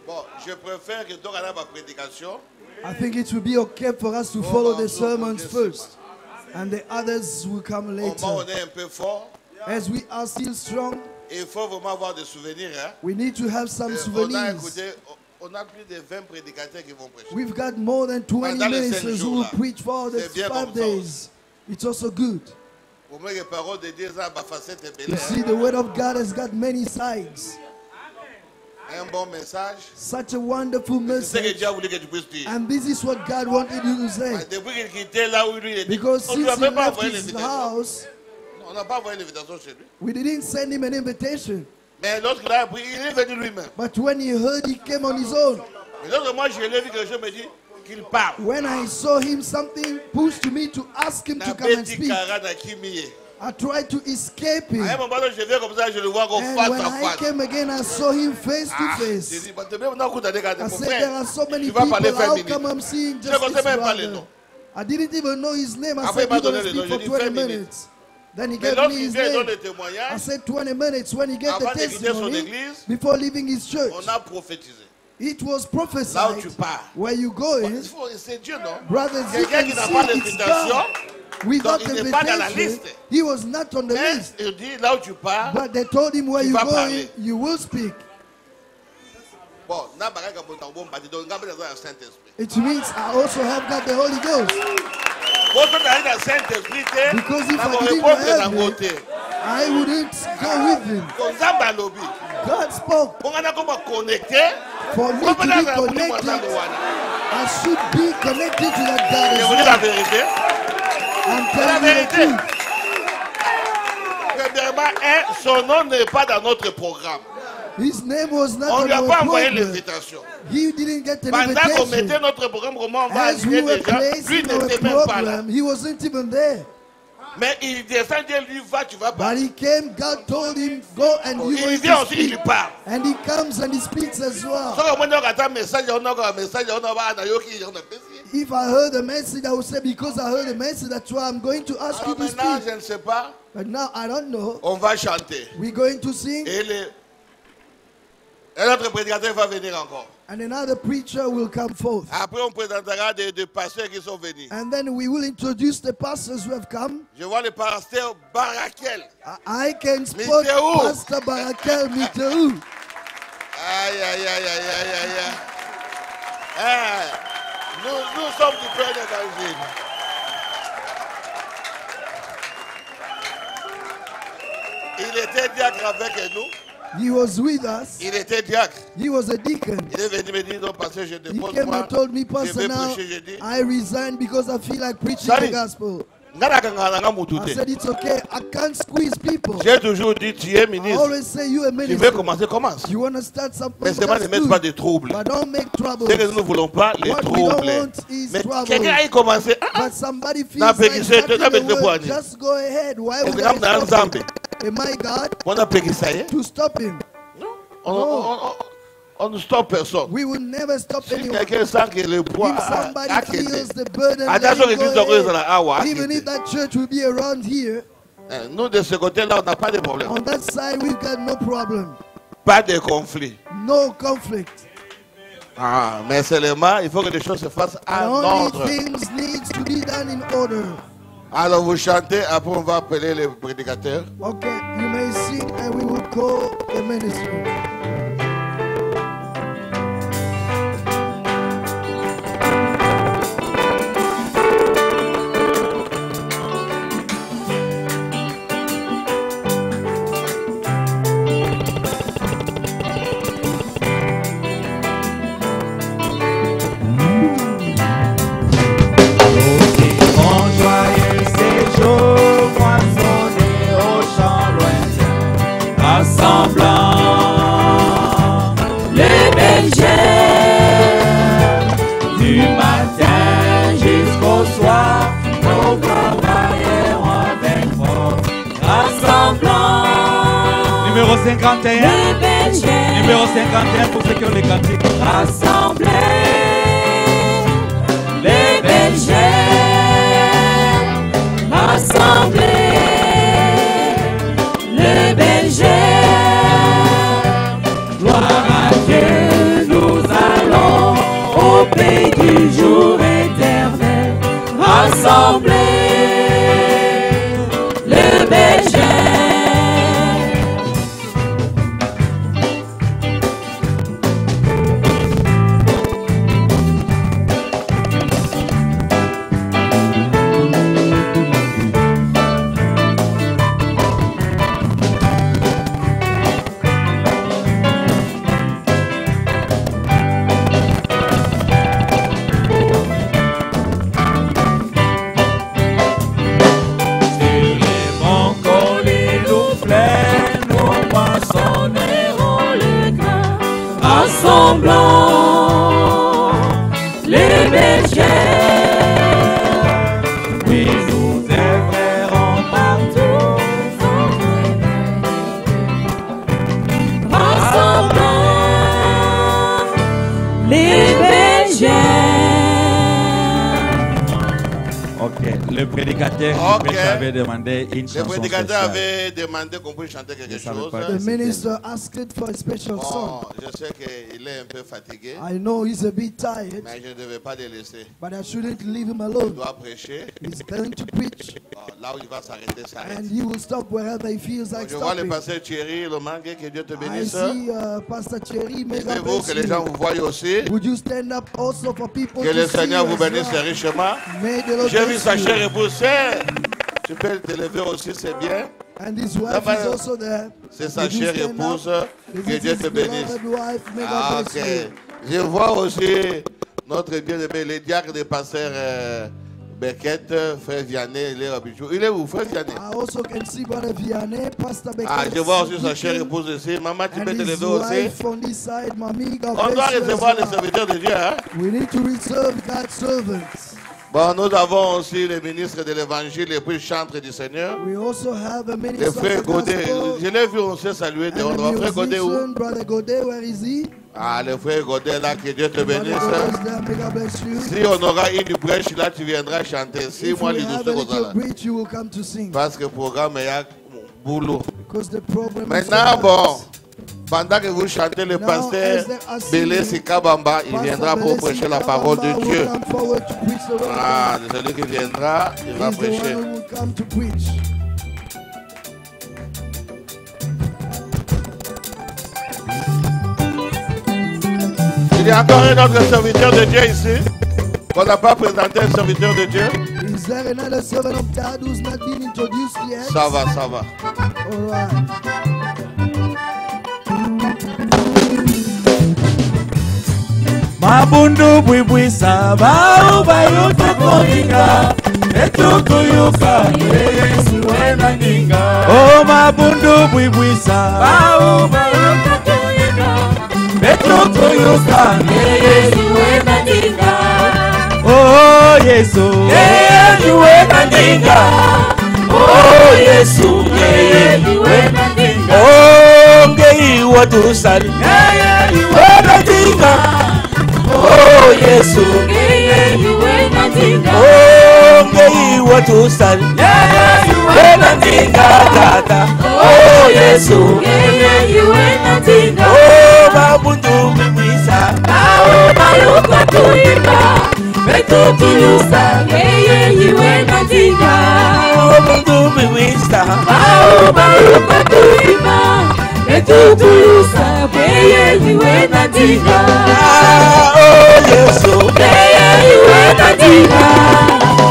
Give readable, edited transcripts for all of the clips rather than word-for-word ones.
Bon, je préfère que donc à la prédication. I think it will be okay for us to follow the sermons first, and the others will come later. On est un peu fort. As we are still strong, il faut vraiment avoir des souvenirs. Hein? We need to have some souvenirs. On a plus de 20 prédicateurs qui vont prêcher. We've got more than 20 ministers who will preach for the 5 days. It's also good. You see, the word of God has got many sides. Un bon message. Such a wonderful message. And this is what God wanted you to say. Because since he left his house, we didn't send him an invitation. But when he heard, he came on his own. When I saw him, something pushed me to ask him to come and speak. I tried to escape him. And when I came again, I saw him face to face. I said, there are so many people, how come I'm seeing just this brother? I didn't even know his name. I said, you're going to speak for 20 minutes. Then he gave me his name. I said 20 minutes when he gave the testimony before leaving his church. It was prophesied where you go in. Brothers, you can see it's God. Without the invitation, he was not on the list. But they told him where you go in, you will speak. It means I also have got the Holy Ghost. Because if I didn't have it, I wouldn't go with him. God spoke. For me to be connected, I should be connected to that God. I'm telling you the truth. Son nom n'est pas dans notre programme. His name was not on on lui a our pas envoyé program. l'invitation. He didn't get an Pendant qu'on invitation. mettait notre programme, comment on va As we arriver were déjà? Lui placing our n'était même pas là. program, he wasn't even there. Mais il descend, Dieu lui va, tu vas But parler. he came, God told him, go and you Il will vient aussi, il speak. parle. And he comes and he speaks as well. So, on a un message, on a un message, on a un If I heard a message, I would say, because I heard a message, that's why I'm going to ask you to maintenant, speak. je ne sais pas. But now I don't know. On va chanter. We're going to sing. Et notre prédicateur va venir encore. And another preacher will come forth. Après, on présentera des pasteurs qui sont venus. And then we will introduce the pastors who have come. Je vois le pasteur Barakel. I can spot Pastor Barakel Mitterou. Aïe, aïe, aïe, aïe, aïe, aïe. Ah, nous sommes du peuple d'évangile. Il était diacre avec nous. He was with us. Il était diacre. He was a deacon. Il est venu me dire, non, pasteur, je He dépose came moi. and told me, Je Pastor, vais now prêcher jeudi. I resign because I feel like preaching Sorry. the gospel. I J'ai said, it's okay. I can't squeeze people. toujours dit, tu es I ministre. always say, you a Tu veux minister. commencer, commence. You want to start something, Mais seulement ne that's mets pas good. de troubles. But don't make trouble. Ce que nous ne voulons pas, les What we don't troubles. want is Mais trouble. quelqu'un a commencé. But somebody feels Na like pékisé, starting tu as the pékisé pour word. aller. Just go ahead. Why would Est-ce que I nous stop avons him? Am I God On a péqué ça y est. to stop him? On ne stoppe personne. We will never stop Si anyone. quelqu'un sent que le poids If a somebody feels quitté. the burden, Attention, let him l'église go d'Orgueil, ahead. ça a Even if that church will be around here, Nous, de ce côté-là, on n'a pas de problème. on that side we've got no problem. Pas de conflit. No conflict. Ah, mais seulement, il faut que les choses se fassent And en only ordre. things needs to be done in order. Alors, vous chantez, après, on va appeler les prédicateurs. Okay, you may sing and we will call the ministry. Mon joyeux séjour moissonné au champ lointain, rassemblant les bergers du matin jusqu'au soir, nos travaillerons avec force, rassemblant Numéro 51. les bergers, Numéro 51 pour ceux qui ont les cantiques. rassembler les bergers, rassembler les bergers, gloire à Dieu, nous veille du jour éternel, rassemblés, le berger. Rassemblant les bergers, oui nous œuvrerons partout, rassemblant les bergers. Ok, le prédicateur avait demandé une chanson. Le prédicateur avait demandé qu'on puisse chanter quelque chose. The minister asked for a special song. Je sais qu'il est un peu fatigué. I know he's a bit tired. Mais je ne devais pas le laisser. But I shouldn't leave him Il alone. doit prêcher. He's going to preach. Là où il va s'arrêter, s'arrête. And he will stop wherever he feels like Je vois le stopping. pasteur Thierry, le mangue, que Dieu te I bénisse. see Pastor Thierry. May God Levez-vous, bless que les gens you. vous voient aussi. Would you stand up also for people Que to le see Seigneur you vous as bénisse well? richement. May the Lord J'ai vu bless sa you. chère épouse. Tu peux te lever aussi, c'est bien. And his wife is also there. C'est sa Would you chère stand épouse. up? Que This Dieu is te his bénisse. beloved wife. May God Ah, bless ok. you. Je vois aussi notre bien-aimé, le diacre de pasteur Beckett, frère Vianney, il est habitué. Il est où, frère Vianney? I also can see Brother Vianney, Pastor Beckett. Ah, je vois aussi sa chère épouse aussi. Maman, tu and peux te his lever aussi. wife on this side, Mommy, God On doit bless you as recevoir les well. serviteurs de Dieu. Hein? We need to reserve God's servants. Bon, nous avons aussi le ministre de l'Évangile et puis chantre du Seigneur. We also have a Le minister frère of the Godet, gospel. je l'ai vu, on s'est salué And dehors. a Le frère Godet où? musician, Brother Godet, where is he? Ah, le frère Godet là, que Dieu te Brother bénisse. Godet is there, may God bless you. Si on aura une brèche là, tu viendras chanter. Si If moi, we les have a douceurs little là. bridge, you will come to sing. Parce que le programme est à boulot. Because the program is Maintenant, so bon, fast. pendant que vous chantez, le Now, pasteur as they are Bélé singing, Sikabamba, il Pastor viendra pour Belesi prêcher la parole de Kabamba Dieu. will come forward to preach the word of Ah, c'est celui qui viendra, il God. va He's the one prêcher. who will come to preach. Il y a encore un autre serviteur de Dieu ici, qu'on n'a pas présenté un serviteur de Dieu. Is there another servant of God who's not been introduced yet? Ça va, ça va. All right. Mabundu bwibwi saba ubayuta koninga etukuyuka Yesu wena ninga. Oh mabundu bwibwi saba ubayuta koninga etukuyuka Yesu wena ninga. Oh Yesu Yesu wena ninga. Oh Yesu Yesu wena ninga. Oh ngei watusali Yesu wena ninga. Oh Yesu, oh ngei watusal, wena tinga tata. Oh Yesu, oh babundu mwisa, oh bayuka tuimba, betutulusa, oh bundu mwisa, oh bayuka tuimba. Etutulusa, beye iwe natinga. Oh Yesu, beye iwe natinga.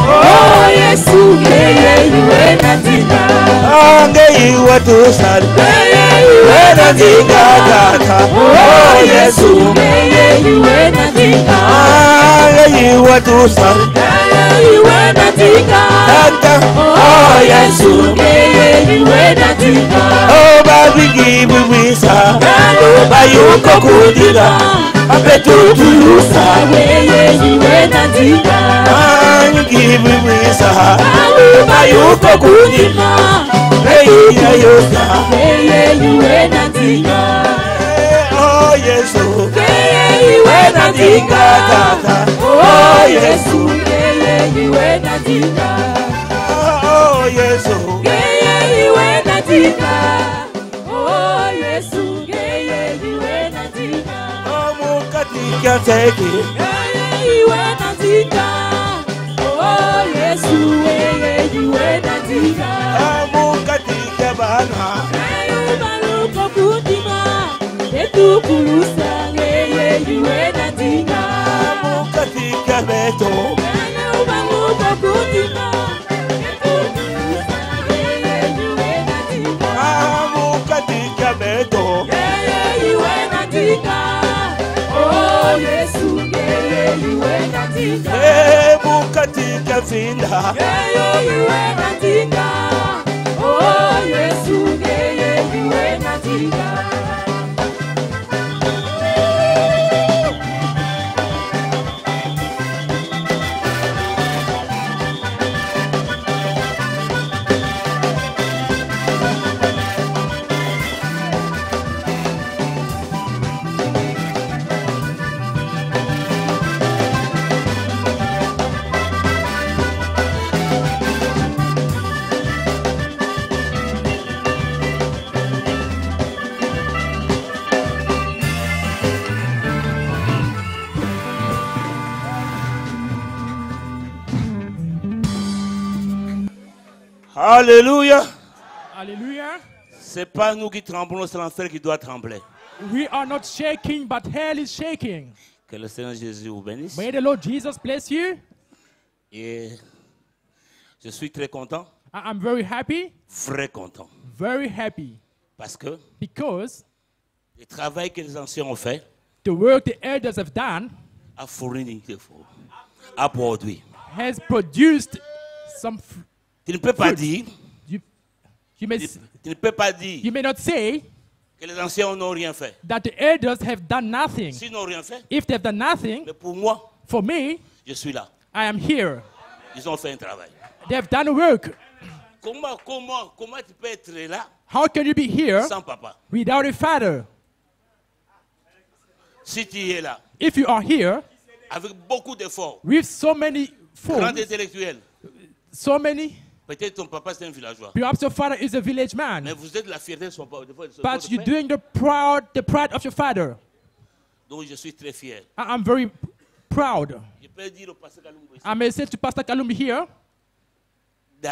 Oh Yesu, beye iwe natinga. Ange iwe tusal, beye iwe natinga tata. Oh Yesu, beye iwe natinga. Ange iwe tusal, beye iwe natinga tata. Oh Yesu, beye iwe natinga. Oh babigi bwisa, bayuko kudira, abetutulusa, weye iwe natinga. Babigi bwisa, bayuko kudira, weye yosa, weye iwe natinga. Oh Yesu, weye iwe natinga tata. Oh Yesu, weye iwe natinga. Oh Yesu, weye iwe natinga. Oh Yesu, ngeye iwe natinga. Oh mukati kyateke, ngeye Bana. Mukatika beto. Mukatika beto. Oh, Yesu, yeye natika. Mukatika vinda. Yeye natika. Oh, Yesu, yeye natika. Alléluia. Hallelujah. C'est pas nous qui tremblons, c'est l'enfer qui doit trembler. We are not shaking, but hell is shaking. Que le Seigneur Jésus vous bénisse. May the Lord Jesus bless you. Et je suis très content. I'm very happy. Très content. Very happy. Because le travail que les anciens ont fait, the work the elders have done, a fourni, a produit, has produced some. Tu ne peux pas dire. Tu ne peux pas dire. You may not say que les anciens n'ont rien fait. That the elders have done nothing. S'ils n'ont rien fait. If they've done nothing. Mais pour moi. For me. Je suis là. I am here. Ils ont fait un travail. They have done work. Comment tu peux être là? How can you be here? Sans papa. Without a father. Si tu es là. If you are here. Avec beaucoup d'efforts. With so many forms. Grand intellectuel. So many. Peut-être ton papa c'est un villageois. Perhaps your father is a village man. Mais vous êtes la fierté de son papa. But you're doing the pride of your father. Donc je suis très fier. I'm very proud. Je peux dire au pasteur Kalumbi. I may say to Pastor Kalumbi here. De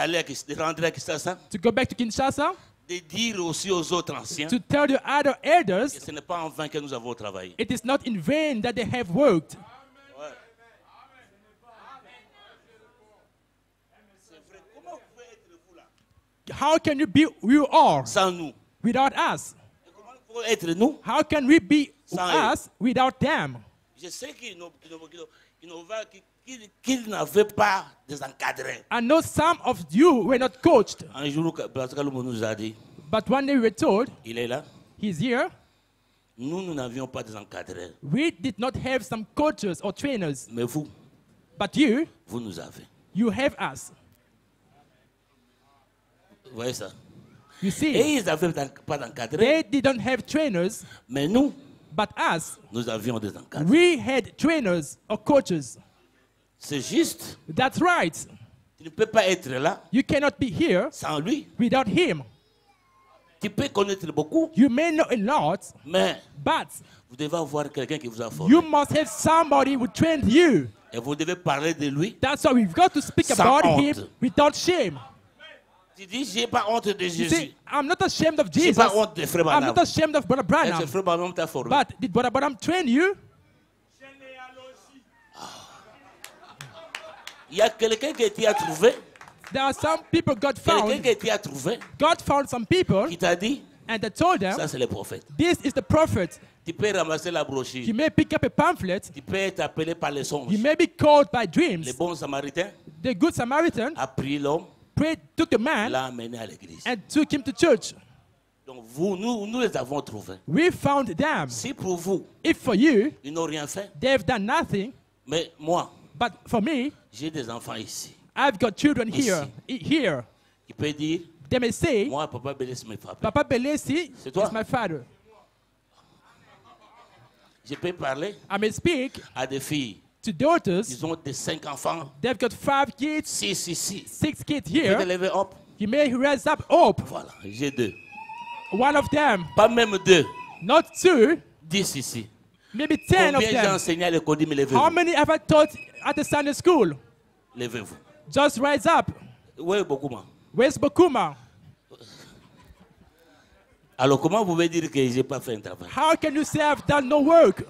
rentrer à Kinshasa. To go back to Kinshasa. De dire aussi aux autres anciens. To tell the other elders. Que ce n'est pas en vain que nous avons travaillé. It is not in vain that they have worked. How can you be who you are sans nous? Without us? Être nous? How can we be sans us without them? Je sais qu'ils n'avaient pas des encadrés. I know some of you were not coached. Un jour, Pascal nous a dit. But one day we were told. Il est là. He's here. Nous n'avions pas des encadrés. We did not have some coaches or trainers. Mais vous. But you. Vous nous avez. You have us. Vous voyez ça? You see, et ils n'avaient pas d'encadrés. They didn't have trainers. Mais nous, but us, nous avions des encadrés. We had trainers or coaches. C'est juste. That's right. Tu ne peux pas être là. You cannot be here sans lui. Without him. Tu peux connaître beaucoup. You may know a lot. Mais but vous devez avoir quelqu'un qui vous a formé. You must have somebody who trained you. Et vous devez parler de lui. That's why we've got to speak about him without shame. Tu dis, j'ai pas honte de Jésus. See, I'm not ashamed of Jesus. J'ai pas honte de Frère Branham. I'm not ashamed of Brother Branham. Est-ce que Frère Branham t'a formé? But did Brother Branham train you? Il y a quelqu'un qui t'y a trouvé. There are some people God found. Quelqu'un qui t'y a trouvé. God found some people. Qui t'a dit. And they told them. Ça c'est le prophète. This is the prophet. Tu peux ramasser la brochure. You may pick up a pamphlet. Tu peux être appelé par les songes. You may be called by dreams. Le bon Samaritain. The good Samaritan. A pris l'homme. Took the man. L'a amené à l'église. And took him to church. Donc nous les avons trouvés. We found them. Si pour vous. If for you. Ils n'ont rien fait. They've done nothing. Mais moi. But for me. J'ai des enfants ici. I've got children here. Here. Tu peux dire. They may say. Moi, Papa Belesi me frappe. Papa Belesi is my father. Je peux parler. I may speak. À des filles. To daughters. Ils ont des 5 enfants. They've got 5 kids. 6 ici. 6 kids here. Tu peux lever up. You may raise up up. Voilà, j'ai 2. One of them. Pas même 2. Not 2. 10 ici. Maybe 10 of them. Combien j'ai enseigné à l'école? Levez-vous. How many have I taught at the Sunday school? Levez-vous. Just rise up. Où est Bokuma? Where's Bokuma? Alors comment vous pouvez dire que j'ai pas fait un travail? How can you say I've done no work?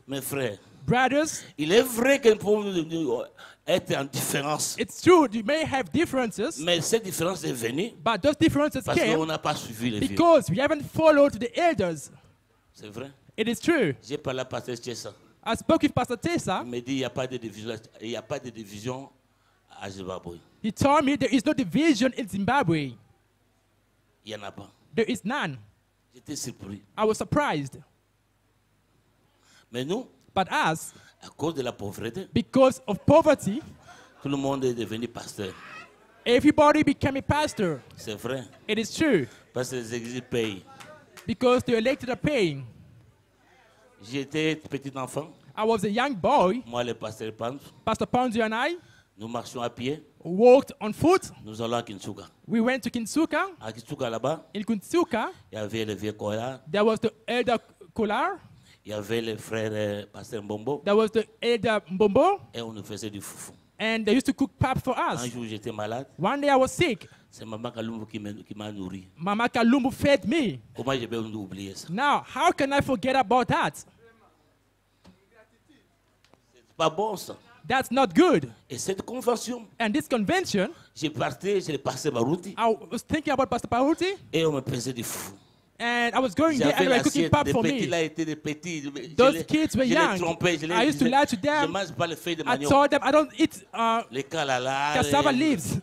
Mes frères, Brothers, il est vrai que nous pouvons être en différence. it's true, you may have differences, Mais cette différence est venue but those differences parce qu'on came n'a pas suivi les vieux. because we haven't followed the elders. C'est vrai. It is true. J'ai parlé à Pasteur Chessa. I spoke with Pastor Tessa. Il me dit il n'y a pas de division, il y a pas de division à Zimbabwe. He told me there is no division in Zimbabwe. Il n'y en a pas. There is none. J'étais surpris. I was surprised. Mais nous, But us, à cause de la pauvreté, because of poverty, tout le monde est devenu pasteur. everybody became a pastor. C'est vrai. It is true. Parce que les églises payent. Because the elected are paying. J'étais petit enfant. I was a young boy. Moi, le pasteur Panz, Pastor Ponzi and I nous marchions à pied. walked on foot. Nous allons à Kinsuka. We went to Kinsuka. À Kinsuka, là-bas, In Kinsuka, il y avait le vieux Kola, there was the elder Kolar. il y avait le frère pasteur Mbombo, There was the elder Mbombo. et on nous faisait du foufou. And they used to cook pap for Un us. jour, j'étais malade. One day I was sick. C'est Maman Kalumbu qui m'a nourri. Mama Kalumbu fed me. Comment je peux oublier ça? Now, how can I forget about that? C'est pas bon, ça. That's not good. Et cette convention, And this convention, j'ai parti, j'ai passé Barouti, I was thinking about Pastor Pahuti, et on me faisait du foufou. and I was going there and J'avais they were cooking l'assiette, pap des for petits me. là étaient des petits. Those kids were je les young. trompais, je les I used to disais, lie to je them. mange pas les feuilles de I manioc. told them I don't eat Les calala. cassava leaves.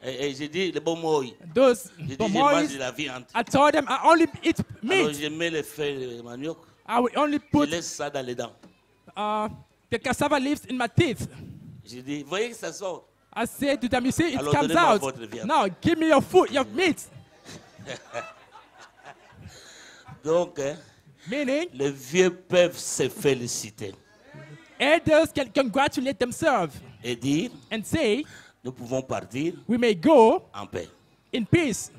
Et j'ai dit, les bons mots. Those J'ai dit, je mange pomois. de la viande. I told them I only eat Alors meat. je mets les feuilles de manioc, I will only je put laisse ça dans les dents. the cassava leaves in my teeth. J'ai dit, voyez que ça sort. I said to them, you see, it Alors, comes donnez-moi out. votre viande. Now, give me your food, your meat. Donc, hein, Meaning, les vieux peuvent se féliciter elders can congratulate themselves et dire, and say, nous pouvons partir we may go en paix. in peace.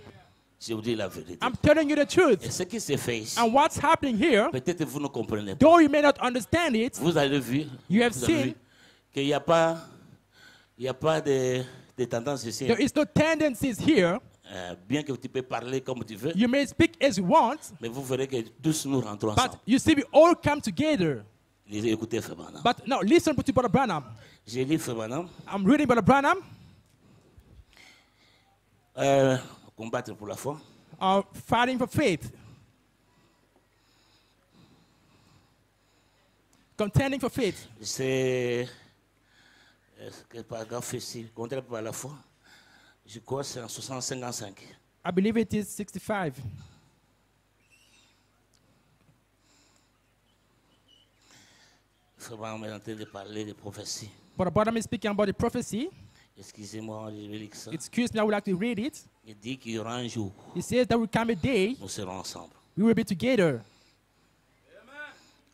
Je vous dis la vérité. I'm telling you the Et truth. ce qui se fait ici, And what's happening here, peut-être vous ne comprenez pas. though you may not understand it, Vous avez vu, you have vous avez seen vu qu'il n'y a pas, de tendance ici. there is no tendencies here. Bien que tu peux parler comme tu veux, You may speak as you want, mais vous verrez que tous nous rentrons but ensemble. you see, we all come together. Écoutez, Frère Branham. But now, listen to Brother Branham. J'ai lu Frère Branham, I'm reading Brother Branham, combattre pour la foi. fighting for faith, contending for faith. C'est quel paragraphe ici? Contre par la foi. Je crois que c'est en 65. I believe it is 65. Frère Branham est en train de parler de prophétie. Brother Branham is speaking about the prophecy. Excusez-moi, je vais lire ça. Excuse me, I would like to read it. Il dit qu'il y aura un jour, He says there will come a day nous serons ensemble. we will be together.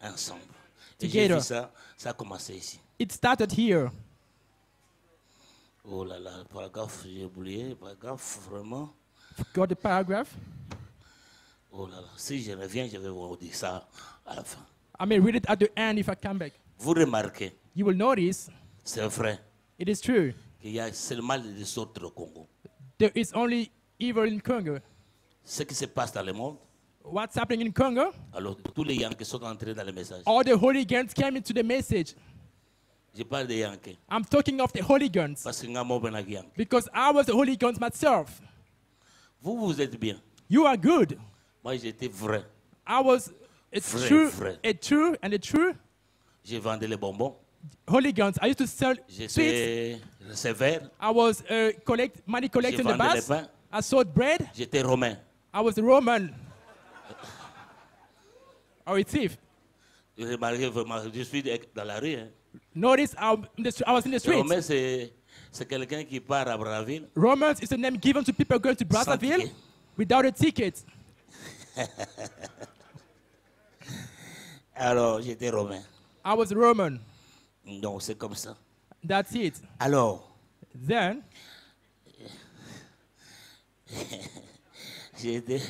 Ensemble. Et j'ai Together. vu ça, ça a commencé ici. It started here. Oh là là, le paragraphe, j'ai oublié, le paragraphe, vraiment. Got the paragraph. Oh là là, si je reviens, je vais vous dire ça à la fin. I may read it at the end if I come back. Vous remarquez, You will notice c'est vrai, it is true. qu'il y a seulement des désordres au Congo. There is only evil in Congo. Ce qui se passe dans le monde, What's happening in Congo? alors tous les Yankees sont entrés dans le message. All the hooligans came into the message. Je parle des Yankees, I'm talking of the hooligans parce que nga mobe na Yankee. because I was the hooligans myself. Vous, vous êtes bien. You are good. Moi, j'étais vrai. I was a Vrai, true, vrai. a true, and a true J'ai vendu les bonbons. hooligans. I used to sell sweets. J'étais sévère. I was money collecting the vendais les bus. pains. I sold bread. J'étais romain. I was a Roman. Or a thief. J'ai remarqué vraiment, je suis dans la rue. Hein. Notice I was in the streets. Romain, c'est quelqu'un qui part à Brazzaville. Romans is a name given to people going to Brazzaville ticket. without a ticket. Alors, j'étais romain. I was a Roman. Donc, c'est comme ça. That's it. Alors, Then j'étais...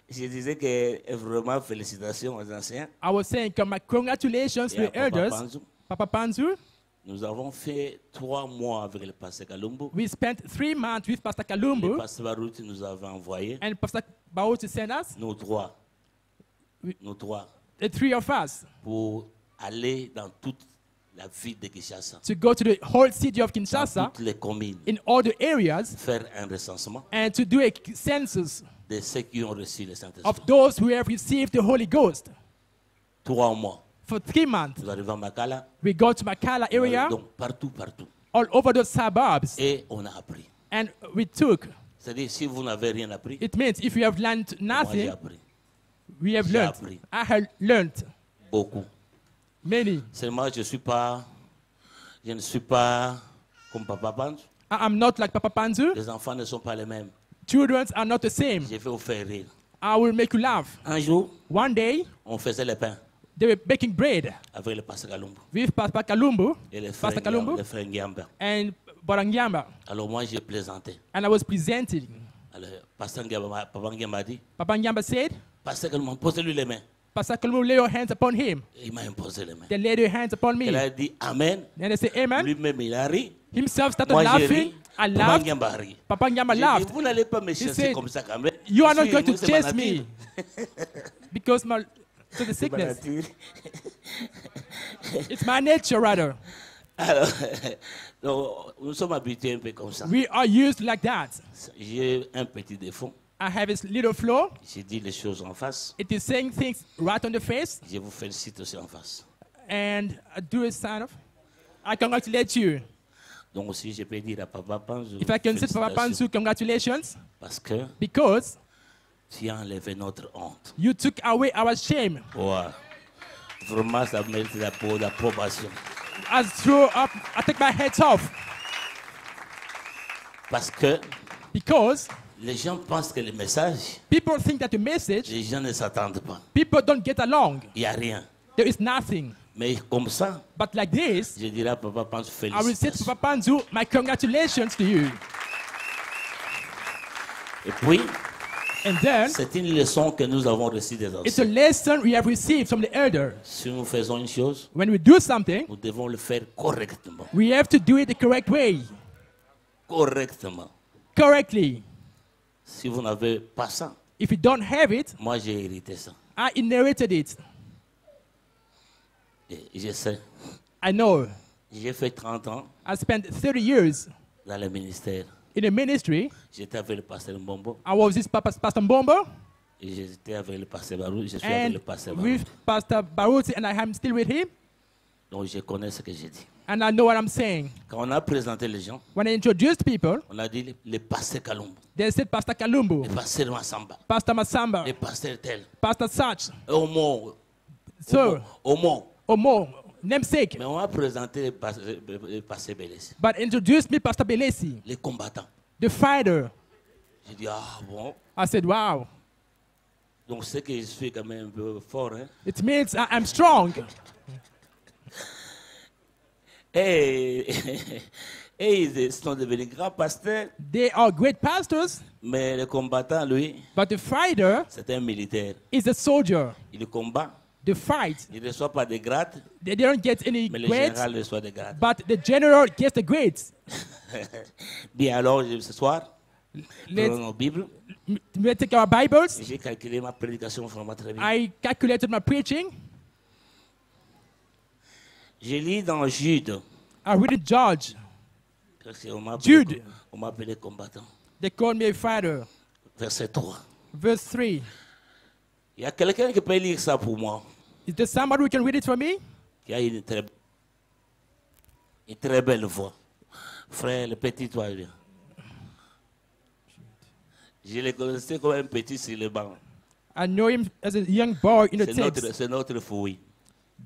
Je disais que vraiment félicitations aux anciens. I was saying congratulations to Et à the elders. Panzu. Papa Panzu, Nous avons fait 3 mois avec le pasteur Kalumbu. We spent 3 months with Pastor Kalumbu. Le pasteur Baruti nous avait envoyé. And Pastor Baruti sent us. Nous trois. Nous trois. The 3 of us. Pour aller dans toute la ville de Kinshasa. To go to the whole city of Kinshasa. Dans toutes les communes. In all the areas. Faire un recensement. And to do a census. De ceux qui ont reçu le Saint-Esprit. Of those who have received the Holy Ghost. 3 mois. For 3 months. Nous arrivons à Makala. We go to Makala area. Donc partout. All over the suburbs. Et on a appris. And we took. C'est-à-dire si vous n'avez rien appris. It means if you have learned nothing. Moi, j'ai appris. We have learned. Appris. I have learned. Beaucoup. Many. Seulement je ne suis pas comme Papa Panzu. I am not like Papa Panzu. Les enfants ne sont pas les mêmes. Children are not the same. Je vais vous faire rire. I will make you laugh. Un jour, one day, on faisait le pain. They were baking bread. Avec le pasteur Kalumbu. With Pastor Kalumbu. Et le Pastor Kalumbu. Le frère Ngiamba. And Barangamba. Alors moi j'ai présenté. And I was presenting. Alors Pasteur Ngiamba, Papa Ngiamba dit. Papa Ngiamba said. Pasteur Kalumbu, posez-lui les mains. Pastor Kalumbu, lay your hands upon him. Il m'a imposé les mains. They laid their hands upon me. Il a dit Amen. Then they say Amen. Lui-même il a ri. Himself started moi, laughing. I laughed. Papa Ngiamba laughed. Vous n'allez pas me chasser comme ça quand même. You are not going to chase me. Because to the sickness. It's my nature rather. Alors, nous sommes habitués un peu comme ça. We are used like that. J'ai un petit défaut. I have a little flaw. J'ai dit les choses en face. It is saying things right on the face. Je vous félicite aussi en face. And I do a sign of. I congratulate you. Donc aussi, je peux dire à Papa Panzu. If I can say to Papa Panzu, congratulations. Because tu as enlevé notre honte. You took away our shame. Wow. Vraiment, ça mérite l'approbation. I take my head off. Because les gens pensent que le message, people think that the message, les gens ne s'attendent pas. People don't get along. Il n'y a rien. There is nothing. Mais comme ça, but like this, je dirais à Papa Panzu, I will say to Papa Panzu, my congratulations to you. Et puis, and then, c'est une leçon que nous avons reçue des anciens. It's a lesson we have received from the elder. Si nous faisons une chose, when we do something, nous devons le faire correctement. We have to do it the correct way. Correctement. Correctly. Si vous n'avez pas ça, if you don't have it, moi j'ai hérité ça. I inherited it. Et je sais. I know. J'ai fait 30 ans. I spent 30 years dans le ministère. In the ministry. J'étais avec le pasteur Mbombo. I was with Pastor Mbombo. Et j'étais avec le pasteur Baruti. Je suis avec le pasteur Baruti. With Pastor Baruti, and I am still with him. Donc je connais ce que j'ai dit. And I know what I'm saying. Quand on a présenté les gens, when I introduced people, on a dit le pasteur Kalumbu. They said Pastor Kalumbu. Le pasteur Massamba. Pastor Massamba. Le pasteur tel. Pastor Sach. Omo. Omo. Namesake. Mais on a présenté le pasteur Belesi. But introduced me Pastor Belesi. Les combattants. The fighter. J'ai dit ah bon. I said wow. Donc c'est que je suis quand même un peu fort, hein. It means I'm strong. Et ils sont devenus grands pasteurs. They are great pastors. Mais le combattant, lui, but the fighter, c'est un militaire. Is a soldier. Il combat. The fight. Il ne reçoit pas de grades. They don't get any mais le grades. général reçoit des grades. But the general gets the grades. Bien alors, ce soir, prenons nos Bibles. Let's take our Bibles. J'ai calculé ma prédication vraiment très bien. I calculated my preaching. Je lis dans Jude. I read in Judge. Jude. On m'a appelé combattant. They called me a fighter. Verset 3. Verse 3. Il y a quelqu'un qui peut lire ça pour moi. Is there somebody who can read it for me? Qui a une très belle voix. Frère, le petit toi. Je le connaissais comme un petit sur le banc. I know him as a young boy in the text. C'est notre fruit.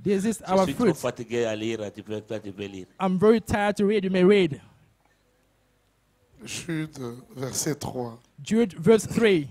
This is our fruit. Je suis trop fatigué à lire, tu peux lire. I'm very tired to read, you may read. Jude, verset 3. Jude, verse 3.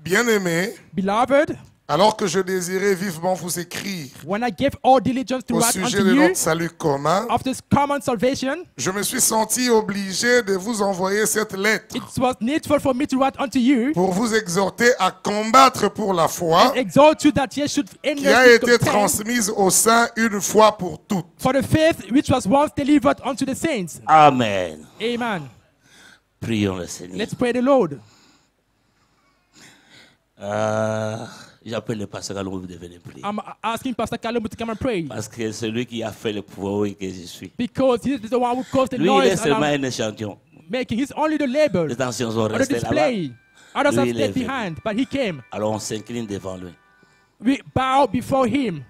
Bien-aimés, Beloved, Alors que je désirais vivement vous écrire when I gave all diligence to au write sujet unto de you notre salut commun, of this common salvation, je me suis senti obligé de vous envoyer cette lettre it was needful for me to write unto you pour vous exhorter à combattre pour la foi and exhort you that ye should qui a été transmise aux saints une fois pour toutes. for the faith which was once delivered unto the saints. Amen. Amen. Prions le Seigneur. Let's pray the Lord. J'appelle le pasteur Kalombo, vous devez prier. I'm asking Pastor Kalombo to come and pray. Parce que c'est lui qui a fait le pouvoir que je suis. Because he is the one who caused the Lui, il est noise seulement and un échantillon. making. He's only the label Les anciens sont or the restés là-bas. display. Others Lui, have il est stayed venu. behind, but he came. Alors on s'incline devant lui. We bow before him.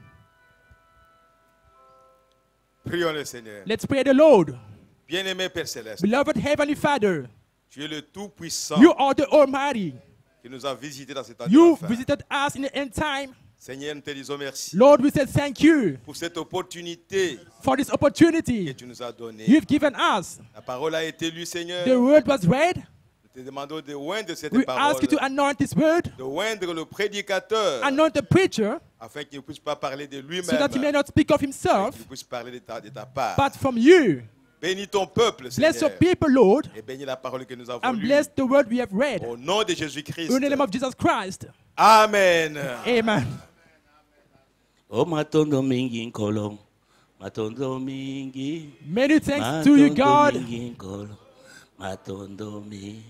Prions le Seigneur. Let's pray the Lord. Bien-aimé Père Céleste, Beloved Heavenly Father, tu es le Tout-Puissant you are the Almighty. qui nous a visités dans cet temps de You la fin. visited us in the end time. Seigneur, nous te disons merci Lord, we say thank you pour cette opportunité for this que opportunity tu nous as donnée. you've given us. La parole a été lue, Seigneur. The word was read. Nous te demandons de oindre cette We parole, ask you to anoint this word, de oindre le prédicateur, anoint the preacher, afin qu'il ne puisse pas parler de so lui-même, that he may not speak of mais himself, qu'il puisse parler de ta part. but from you. Bénis ton peuple, Bless your Seigneur, people, Lord, et bénis la parole que nous avons and lue. bless the word we have read. Au nom de Jésus-Christ. In the name of Jesus Christ. Amen. Amen. Oh, matondo mingi nkolo. Matondo mingi. Many thanks to you, God. Mingi nkolo. Matondo mingi.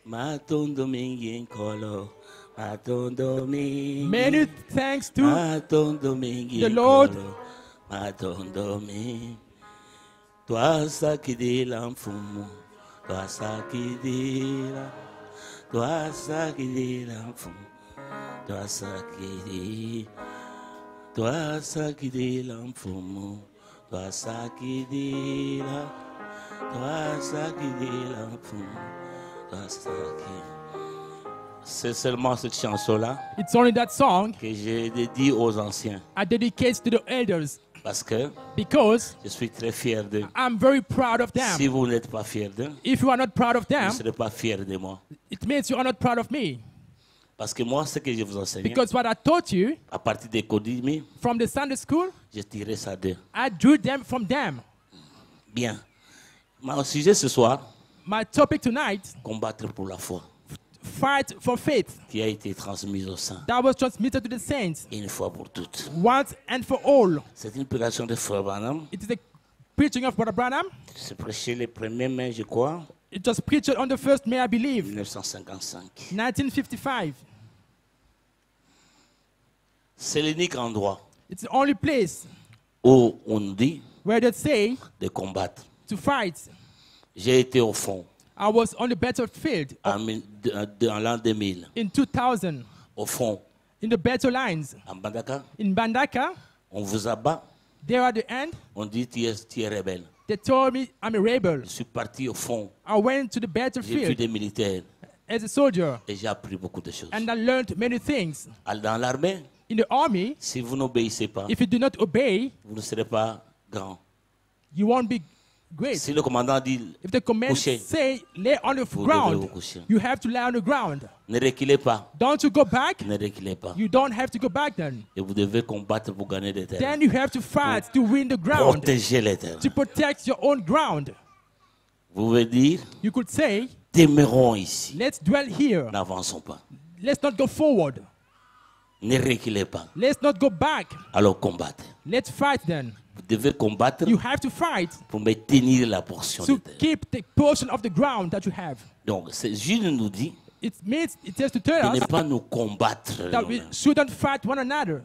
Matondo mingi nkolo. Matondo mingi. Many thanks to Matondo mingi the Lord. nkolo. Matondo mingi. Toi sakidila mfumu. Toi sakidila. Toi sakidila mfumu. Toi sakidila. Toi sakidila mfumu. Toi sakidila. Toi sakidila mfumu. Toi sakidila. C'est seulement cette chanson-là It's only that song que j'ai dédié aux anciens. I dedicate to the elders Parce que because je suis très fier d'eux. I'm very proud of Si them. vous n'êtes pas fier d'eux, If you are not proud of vous ne them, serez pas fier de moi. it means you are not proud of me. Parce que moi, ce que je vous enseigne, Because what I taught you à partir des codimi, from the Sunday school, je tirais ça d'eux. I drew them from them. Bien. Mon sujet ce soir, My topic tonight, combattre pour la foi, fight for faith, qui a été transmise au sein, that was transmitted to the saints une fois pour toutes. once and for all. C'est une prédication de Frère Branham. It is the preaching of Brother Branham. C'est prêché le 1er mai, je crois, It was preached on the 1st May, I believe, 1955. 1955. C'est l'unique endroit It's the only place où on nous dit where they say de combattre. to fight. J'ai été au fond I was on the battlefield en l'an 2000. in 2000, Au fond, in the battle lines. en Bandaka, In Bandaka, on vous abat. there at the end, On dit tu es rebelle. they told me I'm a rebel. Je suis parti au fond. I went to the J'ai vu battlefield des militaires as a soldier et j'ai appris beaucoup de choses. and I learned many things. Dans l'armée, In the army, si vous n'obéissez pas, if you do not obey, vous ne serez pas grand. you won't be great. Si le commandant dit If the command couchez, say lay on the vous devez vous ground, coucher. you have to lay on the ground. Ne reculez pas. Don't you go back? Ne reculez pas. You don't have to go back then. Et vous devez combattre pour gagner des terres. Then you have to fight to win the ground, Protéger les terres. to protect your own ground. Vous pouvez dire, You could say, demeurons ici. let's dwell here. N'avançons pas. Let's not go forward. Ne reculez pas. Let's not go back. Alors combattez. Let's fight then. Vous devez combattre You have to fight pour maintenir la portion to de terre. keep the portion of the ground that you have. Donc, Jules nous dit It means, it says to de tell ne us pas nous combattre, that we shouldn't fight one another,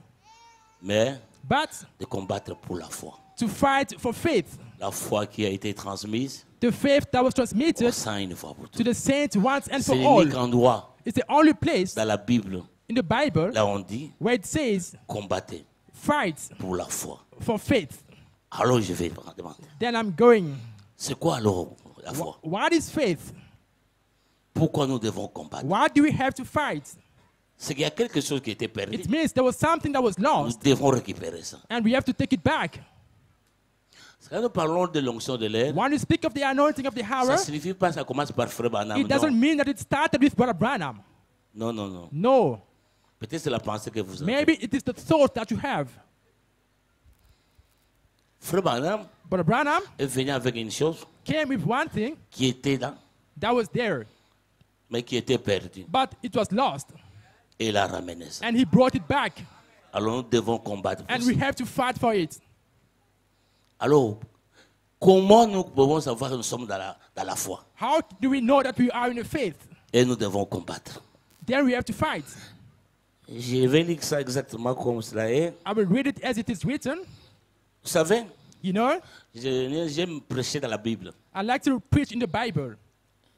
mais but de combattre pour la foi. to fight for faith. La foi qui a été transmise The faith that was au transmitted sein une fois pour to toutes. the saints once and C'est for all. l'unique endroit It's the only place dans la Bible, in the Bible là on dit where it says, combattez fight pour la foi. for faith. Alors je vais demander, Then I'm going, c'est quoi alors la foi? what is faith? Pourquoi nous devons combattre? Why do we have to fight? C'est qu'il y a quelque chose qui était perdu. It means there was something that was Nous lost devons récupérer ça. and we have to take it back. Quand nous parlons de l'onction de l'air, When we speak of the anointing of the ça hour, ne signifie pas que ça commence par Frère Branham. it doesn't mean that it started with Brother Branham. Non, non, non. No. Peut-être c'est la pensée que vous avez. Maybe it is the thought that you have. Frère Branham Brother Branham est venu avec une chose came with one thing qui était là, that was there, mais qui était perdue. but it was lost. Et il a ramené ça. And he brought it back. Alors nous devons combattre pour And ça. we have to fight for it. Alors, comment nous pouvons savoir que nous sommes dans la foi? How do we know that we are in the faith? Et nous devons combattre. Then we have to fight. Je vais lire ça exactement comme cela est. I will read it as it is written. Vous savez, You know, j'aime prêcher dans la Bible. I like to preach in the Bible.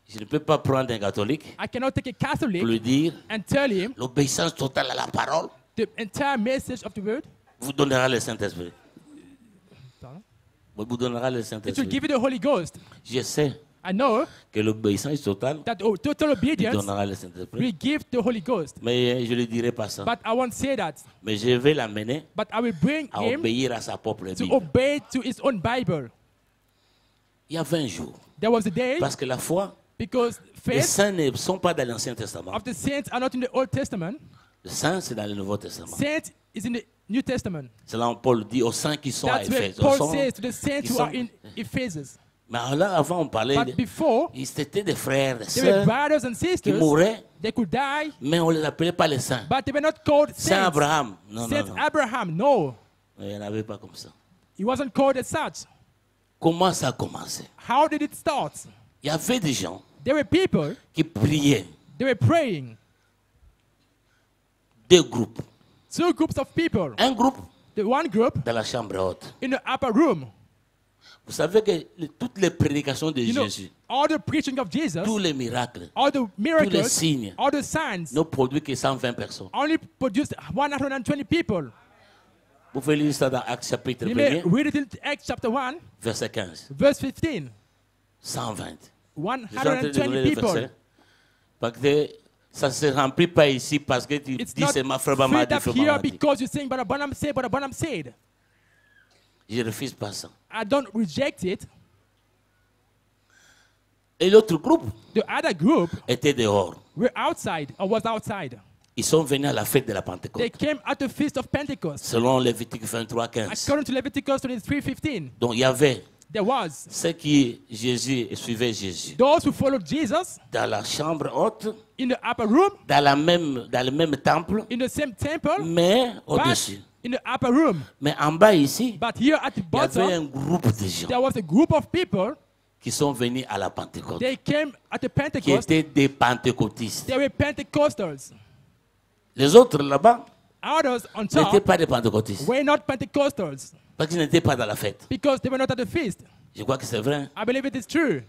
Je ne peux pas prendre un catholique I cannot take a Catholic pour lui dire and tell him l'obéissance totale à la parole the entire message of the word. vous donnera le Saint-Esprit. Pardon? Vous donnera le It will Saint-Esprit. give you the Holy Ghost. Je sais I know que l'obéissance totale that total il obedience donnera le Saint-Esprit. will give the Holy Ghost. Mais je ne dirai pas ça. But I won't say that. Mais je vais l'amener But I will bring à him obéir à sa propre to Bible. obey to his own Bible. Il y a 20 jours. There was a day Parce que la foi, because les faith saints ne sont pas dans l'Ancien Testament. of the saints are not in the Old Testament. Le saint, c'est dans le Nouveau Testament. Saint is in the New Testament. C'est là où Paul dit aux saints qui sont à That's where Éphèse. Paul says to the saints qui who sont- are in Ephesus. Mais là, avant, on parlait, But before, c'était des frères, des they were sœurs brothers and qui sisters. mouraient, They could die, mais on ne les appelait pas les saints. but they were not called Saint saints. Abraham, non, Saint non, non. Abraham, no. Il n'y en avait pas comme ça. He wasn't called as such. Comment ça a commencé? How did it start? Il y avait des gens There were people, qui priaient, they were praying. deux groupes. Two groups of people. Un groupe The one group dans la chambre haute. in the upper room. Vous savez que toutes les prédications de You know, Jésus, all the preaching of Jesus, tous les miracles, all the miracles, signes. all the signs, n'ont produit que 120 personnes. only produced 120 people. Vous pouvez lire ça dans Actes chapitre You may 1er, read it in Acts chapter 1, verset 15. verse 15. 120. Je suis en train de 120 donner le people. verset. Parce que ça ne se remplit pas ici parce que tu It's dis not c'est ma frère m'a filled dit, up frère here m'a dit. because you sing, Brother Branham said, Brother Branham said. Je ne refuse pas ça. I don't reject it. Et l'autre groupe The other group était dehors. were outside or was outside. Ils sont venus à la fête de la They Pentecôte. came at the feast of Pentecost. Selon Lévitique 23, 15. According to Leviticus 23:15, Donc il y avait there was ceux qui suivaient Jésus those who followed Jesus dans la chambre haute, in the upper room, dans le même temple, in the same temple, mais but au-dessus. in the upper room. Mais en bas ici, But here at the il y avait un bottom, groupe de gens there was a group of people. qui sont venus à la Pentecôte, They came at the qui Pentecost. étaient des pentecôtistes. They were Pentecostals. Les autres là-bas Others on n'étaient top pas des pentecôtistes, were not Pentecostals parce qu'ils n'étaient pas dans la fête. because they were not at the feast. Je crois que c'est vrai. I believe it is true.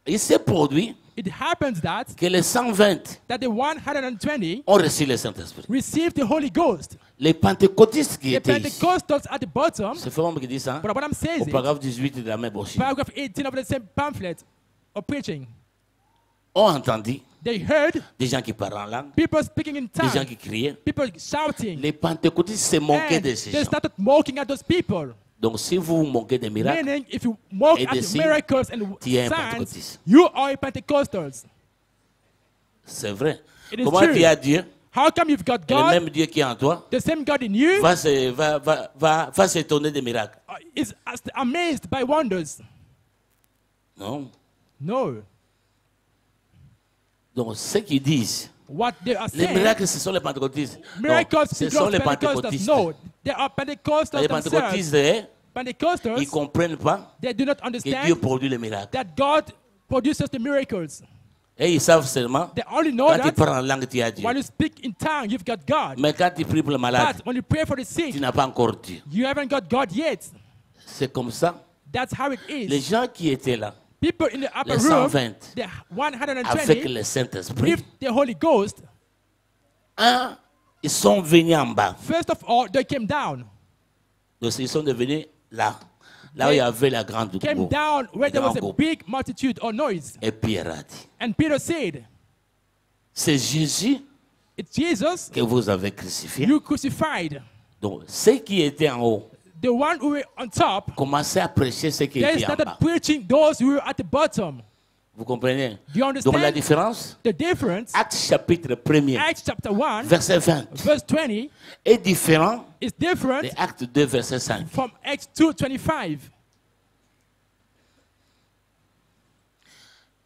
Il s'est produit It happens that que les 120 the 120 ont reçu le Saint-Esprit. received the Holy Ghost. Les pentecôtistes qui The étaient ici, Pentecostals at the bottom, c'est Femme qui dit ça, but what I'm saying au is, paragraphe 18 de la même brochure, paragraph 18 of the same pamphlet of preaching, ont entendu they heard des gens qui parlent en langue, people speaking in des gens tongues, qui criaient. people shouting, Les pentecôtistes se moquaient and de ces they gens. started mocking at those people. Donc si vous vous moquez des miracles, Meaning, if you mock et at des the signes, miracles and tu es un signs, pentecôtiste. you are a Pentecostals. c'est vrai. It is Comment true. tu as Dieu, How come you've got et le God, même Dieu qui est en toi, the same God in you, va s'étonner des miracles? is amazed by wonders? Non. No. Donc ceux qui disent, What they are les saying, miracles, ce sont les pentecôtistes. Non, miracles ce belong sont to les Pentecostals. pentecôtistes. No, they are Pentecostals Les themselves. pentecôtistes, ils Pentecostals, ne comprennent pas they do not que Dieu understand produit les miracles. that God produces the miracles. Et ils savent seulement, They only know quand tu that parles en langue, tu as Dieu. when you speak in tongue, you've got God. Mais quand tu pries pour le malade, But when you pray for the sick, tu n'as pas encore Dieu. you haven't got God yet. C'est comme ça. That's how it Les is. gens qui étaient là, People in the upper les room, 120, the avec 120, le Saint-Esprit, with the Holy Ghost, ils sont venus en bas. first of all, they came down. Donc ils sont devenus là où il y avait la grande Came groupe. down where there was a Grand groupe. big multitude or noise. Et Pierre a dit, And Peter said, c'est Jésus it's Jesus que vous avez crucifié. you crucified. Donc ceux qui étaient en haut The one who were on top, commençaient à prêcher ceux qui they étaient en started bas. preaching those who were at the bottom. Vous comprenez? Do you understand? Donc la différence, the difference, Acte chapitre 1er, Acts chapter 1, verset 20, verse 20, est différent is different de Acte 2, verset 5. from Acts 2:25.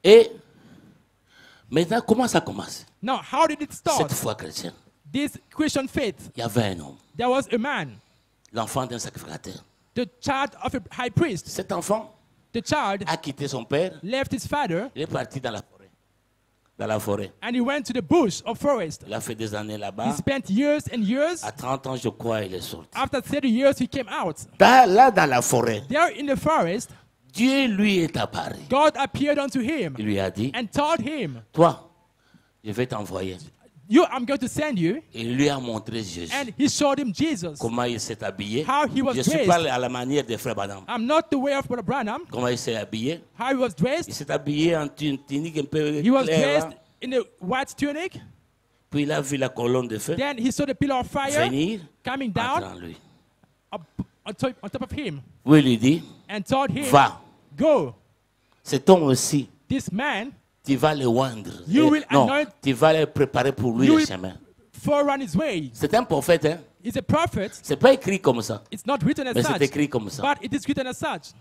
Et maintenant, comment ça commence? Now, how did it start? Cette foi chrétienne. This Christian faith. Il y avait un homme, There was a man, l'enfant d'un sacrificateur. the child of a high priest. Cet enfant The child a quitté son père, left his father, il est parti dans la forêt. Dans la forêt. and he went to the bush or forest. Il a fait des années He là-bas. spent years and years. À 30 ans, je crois, il est sorti. After 30 years, he came out. Là, dans la forêt, There in the forest, Dieu lui est apparu. God appeared unto him Il lui a dit, and told him, toi, je vais t'envoyer. I'm going to send you. Il lui a montré Jésus. And he showed him Jesus. Comment il s'est habillé. How he was Je suis dressed. pas à la manière des frères Branham. I'm not the way of Brother Branham. Comment il s'est habillé. How he was Il dressed. s'est habillé en une tunique un peu He was claire. dressed in a white tunic. Puis il a vu la colonne de feu Then he saw the pillar of fire venir coming entrer down en lui. on top of him. Oui, il lui dit, And told him, va. go. Cet homme aussi, This man, tu vas le oindre. You will Non, anoint- tu vas le préparer pour lui You le will- chemin. forerun his way. C'est un prophète, hein. He's a prophet. C'est pas écrit comme ça. It's not written as Mais c'est such. écrit comme ça. But it is written as such.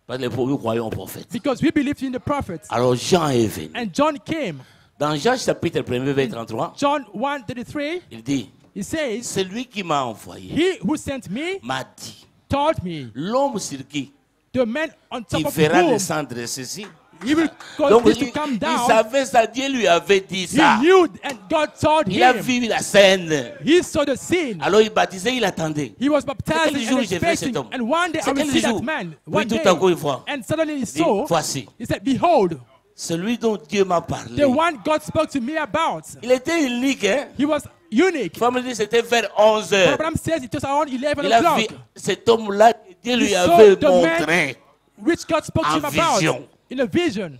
Parce que nous croyons au prophète. Because we believe in the prophets. Alors Jean est venu. And John came. Dans Jean chapitre 1er, verset 33, John 1:33, il dit, he says, celui qui m'a envoyé he who sent me m'a dit, told me, l'homme sur qui the man on top il of fera whom descendre ceci. he will cause Donc this il to come il down. savait ça, Dieu lui avait dit He ça. knew and God told Il a him. vu la scène. He saw the scene. Alors il baptisait, il attendait. He was C'est baptized quel jour and j'ai vu expecting. cet homme? And one day I C'est will quel see jour? that man. Oui, One tout day. à coup il voit. And suddenly he Il dit, saw. voici, He said, behold, celui dont Dieu m'a parlé. the one God spoke to me about. Il était unique, hein. He was unique. La femme dit c'était vers 11 heures. Abraham says it was around 11 Il a vu o'clock. cet homme-là que Dieu lui He saw avait the man montré. which God spoke to En him about vision. in a vision.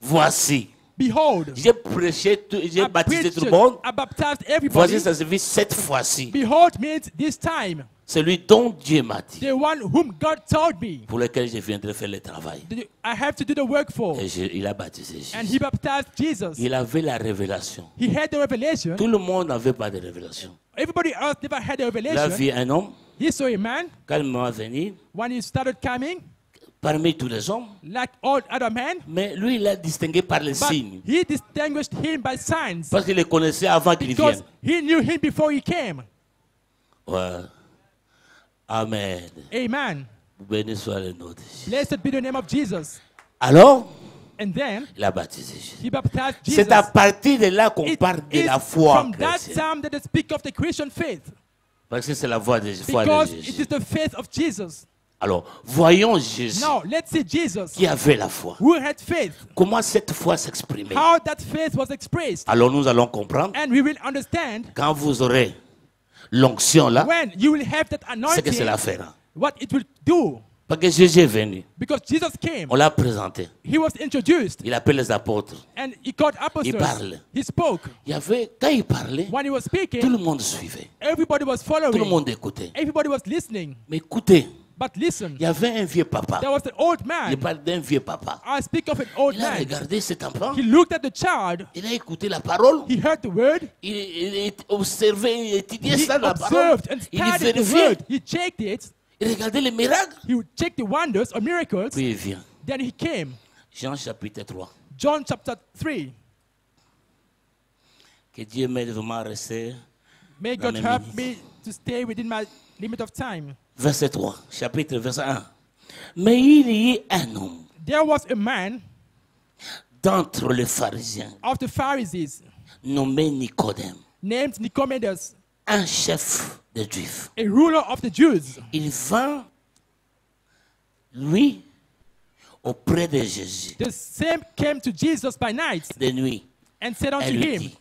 Voici. Behold, J'ai prêché, j'ai I baptisé preached, tout le monde. I baptized Voici, everybody. ça se vit cette fois-ci. Behold means this time. Celui dont Dieu m'a dit, The one whom God told me. pour lequel je viendrai faire le travail. I have to do the work for. Et il a baptisé And Jésus. he baptized Jesus. Il avait la révélation. He had the revelation. Tout le monde n'avait pas de révélation. Everybody else never had the Il a revelation. vu un homme, He saw a man quand il m'a venu, when he started coming, parmi tous les hommes, like all other men, mais lui, il a distingué par les but signes. he distinguished him by signs Parce qu'il le connaissait avant qu'il because vienne. he knew him before he came. Ouais. Amen. Amen. Béni soit le nom de Jésus. Blessed be the name of Jesus. Alors, And then il a baptisé Jésus. he baptized Jesus. C'est à partir de là qu'on It parle de is la foi from that chrétienne. time that they speak of the Christian faith. Parce que c'est la foi de Because it Jésus. is the faith of Jesus. Alors, voyons Jésus Now, let's see Jesus, qui avait la foi. who had faith, Comment cette foi s'exprimait. how that faith was expressed. Alors, nous allons comprendre. And we will understand Quand vous aurez l'onction là, when you will have that c'est que cela anointing, fera. what it will do. Parce que Jésus est venu. Because Jesus came, On l'a présenté. he was introduced, Il appelle les apôtres. and he called apostles. parle. He spoke. Il y avait, quand il parlait, When he was tout le speaking, monde suivait. everybody was Tout le following. monde écoutait. Everybody was listening. Mais écoutez, But listen, il y avait un vieux papa. there was an old Je man. parle d'un vieux papa. I speak of an old Il a man. regardé cet enfant. He looked at the child. Il a écouté la parole. He heard the word. Il observait, il étudiait He ça dans la parole. observed and Il studied the vérifiait. word. He checked it. Il regardait les miracles. He would check the wonders or miracles. Puis il vient. Then he came. Jean chapitre 3. John chapter 3. Que Dieu m'aide vraiment à rester. May Dans God les help minutes. me to stay within my limit of time. Verset 3. Chapitre verset 1. Mais il y a un homme There was a man d'entre les pharisiens of the Pharisees nommé Nicodème, named Nicodemus, un chef des Juifs. a ruler of the Jews. Il vint, lui, auprès de Jésus, The same came to Jesus by night de nuit, and said et unto lui him, dit,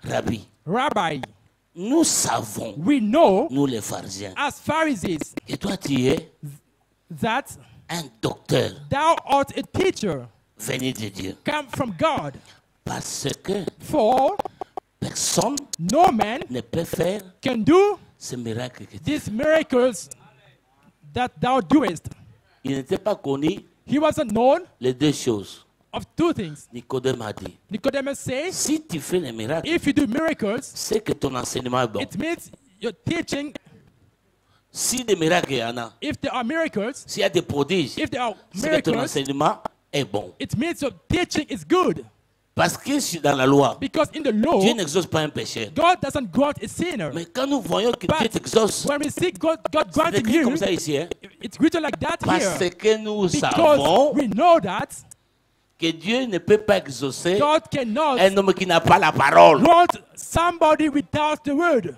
Rabbi, Rabbi, nous savons, we know nous les pharisiens, as Pharisees que toi tu es that un docteur thou art a teacher venu de Dieu. come from God. Parce que For personne no man ne peut faire can do ce miracle que tu these miracles that thou doest. Il n'était pas connu He wasn't known les deux choses. of two things. Nicodème a dit, Nicodemus says, si tu fais les miracles, if you do miracles, c'est que ton enseignement est bon. it means your teaching. Si des miracles il y en a, If there are miracles, s'il y a des prodiges, if there are c'est que ton miracles, enseignement est bon. it means your teaching is good. Parce que dans la loi, Because in the law, Dieu n'exauce pas un pécheur. God doesn't grant a sinner. Mais quand nous voyons que But Dieu t'exauce, when we see God c'est granting écrit you, comme ça ici, hein? it's written like that Parce here. que nous Because savons we know that que Dieu ne peut pas exaucer God cannot un homme qui n'a pas la parole. grant somebody without the word.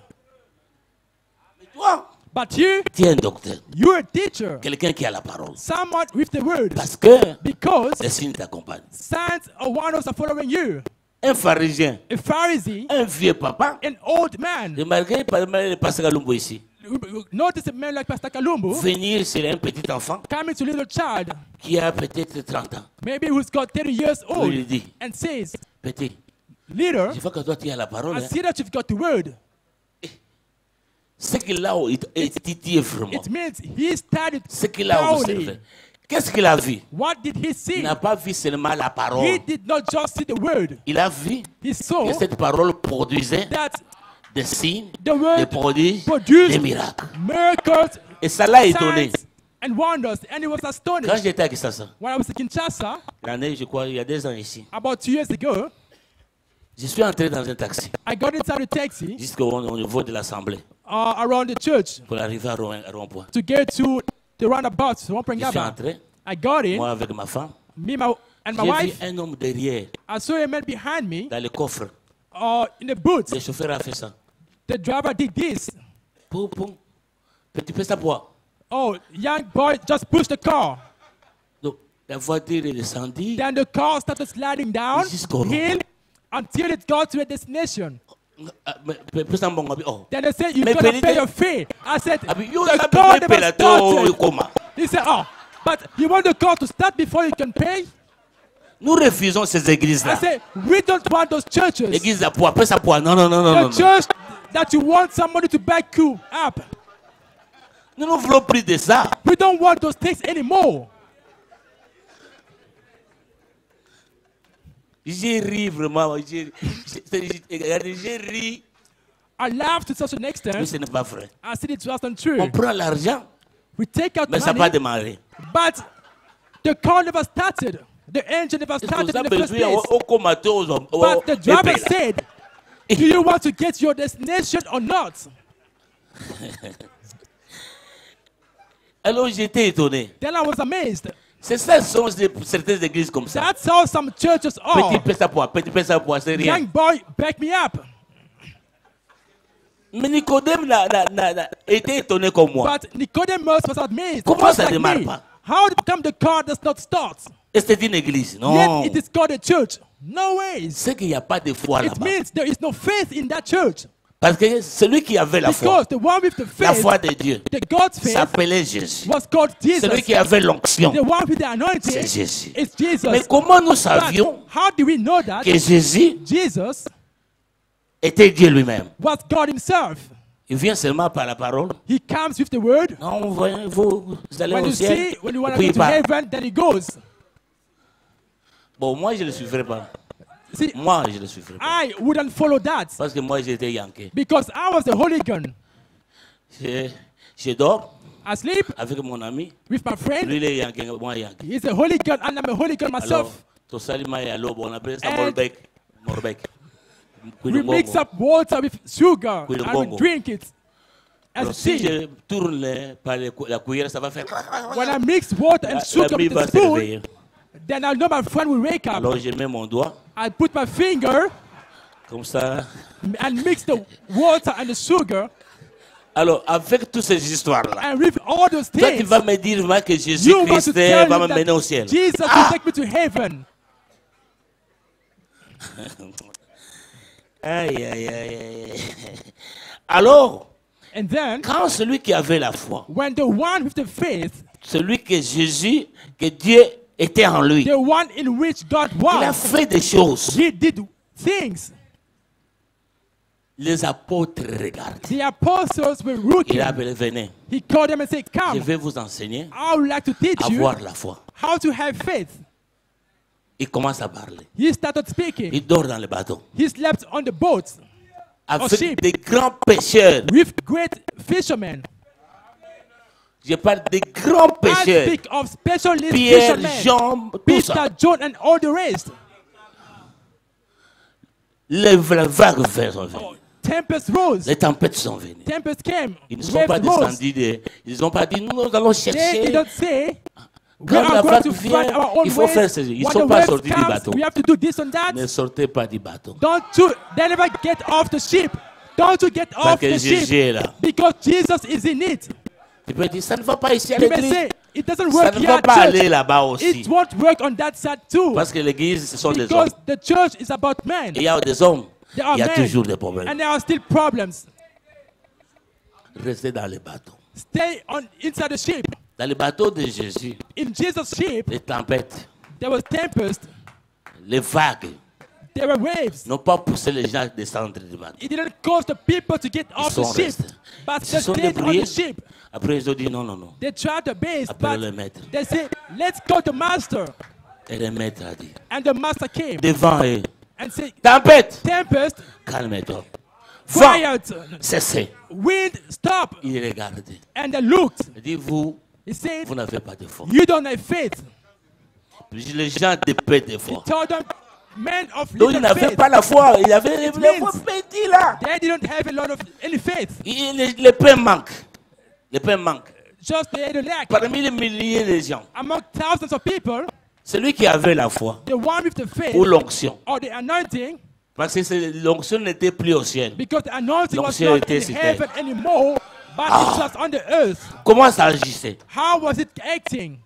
Mais toi, But you, tu es un docteur, you're a teacher, quelqu'un qui a la parole. someone with the word. Parce que Because les signes t'accompagnent. signs or wonders are following you. Un pharisien, A Pharisee, un vieux papa, an old man. remarquez le pasteur Kalumbo ici, Notice a man like Pastor Kalumbo venir sur un petit enfant coming to a little child, qui a peut-être 30 ans. maybe who's got 30 years Il old, lui dit, and says, petit, leader, je vois que toi tu as la parole. I Hein. see that you've got the word. Ce qu'il a titillé vraiment. It means he studied Ce qu'il a thoroughly. observé. Qu'est-ce qu'il a vu? What did he Il see? n'a pas vu seulement la He parole. did not just see the word. Il a vu He saw que cette parole produisait that des signes, the word des prodiges, produced des miracles. miracles, Et ça l'a étonné. signs, and wonders. And he was Quand astonished. j'étais à Kinshasa, When I was in Kinshasa, l'année, je crois, il y a 2 ans ici, about 2 years ago, je suis entré dans un taxi I got inside a taxi jusqu'au niveau de l'Assemblée around the church pour arriver à Rond-Point. to get to the roundabout, Je suis Rompengaba. entré, I got in, moi avec ma femme. me and my J'ai vu wife. un homme derrière, I saw a man behind me dans le coffre. in the boot. Le chauffeur a fait ça. The driver did this. Poum, poum. Petit peu ça pour. Oh, young boy just pushed the car. Donc, la voiture est descendue. Then the car started sliding down Jusqu'au hill until it got to a destination. Oh. Then they said, you Mais gotta Benito- pay your fee. I said, Ah, mais yo, the ça car peut never payer started. comment? He said, oh, but you want the car to start before you can pay? Nous refusons ces I églises-là. said, we don't want those churches. L'église à poids, après ça poids. Non, non, non, non, non. The church that you want somebody to back you up. Nous ne voulons plus de ça. We don't want those things anymore. J'ai ri vraiment. J'ai ri. I laughed to such an Mais extent. ce n'est pas vrai. I said it wasn't true. On prend l'argent, We take out mais ça n'a pas money, démarré. but the car never started. The engine never Est-ce que started vous in avez the first besoin place. au comateur aux hommes? But the driver said, do you want to get your destination or not? Alors j'étais étonné. Then I was amazed. C'est ça, ce sont certaines églises comme ça. That's how some churches Petit are. peu ça poids, petit peu ça poids, c'est rien. Young boy, back me up. Mais Nicodème a été étonné comme moi. But Nicodemus was amazed. Comment just ça like démarre me. pas? How come the car does not start? Et c'est une église. Non. Yet it is called a church. No ways. C'est qu'il n'y a pas de foi It là-bas. means there is no faith in that church. Parce que celui qui avait la foi, Because the one with the la faith, foi de Dieu, the God's faith, s'appelait Jésus. was called Jesus. Celui qui avait l'onction, The one with the c'est anointing Jésus. is Jesus. Mais comment nous But savions how do we know that que Jésus Jesus était Dieu lui-même? was God himself? Il vient seulement par la parole. He comes with the word. Non, vous allez When au you ciel. see, when you want Et to puis go il to part. heaven, then he goes. Bon, moi, je ne le suivrai pas. See, Moi, je ne le suivrai pas. I wouldn't follow that Parce que moi, j'étais yanké. because I was a hooligan. Je dors I sleep avec mon ami. with my friend. Lui, il est yanké, moi, yanké. He's a hooligan and I'm a hooligan Alors, myself. tout ça, il m'a dit, alors, on appelle ça And- Molbec. Molbec. We mix up water with sugar With and we bongo. drink it as Alors, si tea. je tourne par la cuillère, ça va faire. When I mix water and La sugar vie with va the se spoon, réveiller. then I know my friend will wake up. Alors, je mets mon doigt, I put my finger comme ça. and mix the water and the sugar, Alors, avec toutes ces histoires-là, and with all those toi, tu things, vas me dire vraiment que you want to Jésus-Christ tell va me me mener au that ciel. Jesus will take me to heaven. Aïe, aïe, aïe, aïe. Alors, And then, quand celui qui avait la foi, when the one with the faith, celui que Jésus, que Dieu était en lui, the one in which God il a was, fait des choses. he did things. Les apôtres regardent. The apostles were Il looking. a appelé, venez, He called them and said, je come, vais vous enseigner I would like to teach à you avoir la foi. how to have faith. il commence à parler. He started speaking. Il dort dans le bateau. He slept on the boat. Avec des grands pêcheurs. With great fishermen. Je parle des grands pêcheurs. I speak of specialist Pierre, fishermen. Jean, Peter, John, and all the rest. Les vagues sont venues. Tempest rose. Les tempêtes sont venues. Tempest came. Ils ne sont pas descendus. Ils n'ont pas dit nous allons chercher. They don't say. Quand la vague vient, il faut faire ceci. Ils ne sont pas sortis du bateau. We have to do this and that. Ne sortez pas du bateau. They never get off the ship. Don't you get off the ship. Because Jesus is in it. Tu peux dire ça ne va pas ici à l'église. It doesn't work ça ne va pas aller là-bas aussi. It won't work on that side too. Parce que l'église, ce sont des hommes. Because the church is about men. Il y a des hommes. There are il y a men, toujours des problèmes. And there are still problems. Restez dans les bateaux. Stay inside the ship. Dans le bateau de Jésus, in Jesus' ship, les tempêtes, there was tempest, les vagues, there were waves. N'ont pas poussé les gens à descendre du bateau. It didn't cause the people to get off the ship, but they stayed on the ship. Après ils ont dit non, non, non. They tried their best, Appelez but le maître. they said, let's go to master. Et le maître a dit. And the master came. Devant eux. And said, tempête. Tempest. Calme-toi. Quiet. Cessez. Wind, stop. Il regardait. And they looked. Il dit vous. He said, vous n'avez pas de foi. You don't have faith. Puis les gens de peu de foi. He told them, men of donc ils n'avaient pas la foi. Il avait les foi petits là. They didn't have a lot of any faith. Le pain manque. Le pain manque. Just they had a lack. Parmi les milliers de gens. Among thousands of people. Celui qui avait la foi. The one with the faith. Ou l'onction. Or the anointing. Parce que l'onction n'était plus au ciel. Because the anointing was not in heaven anymore, but it was on the earth. Comment ça agissait? How was it acting?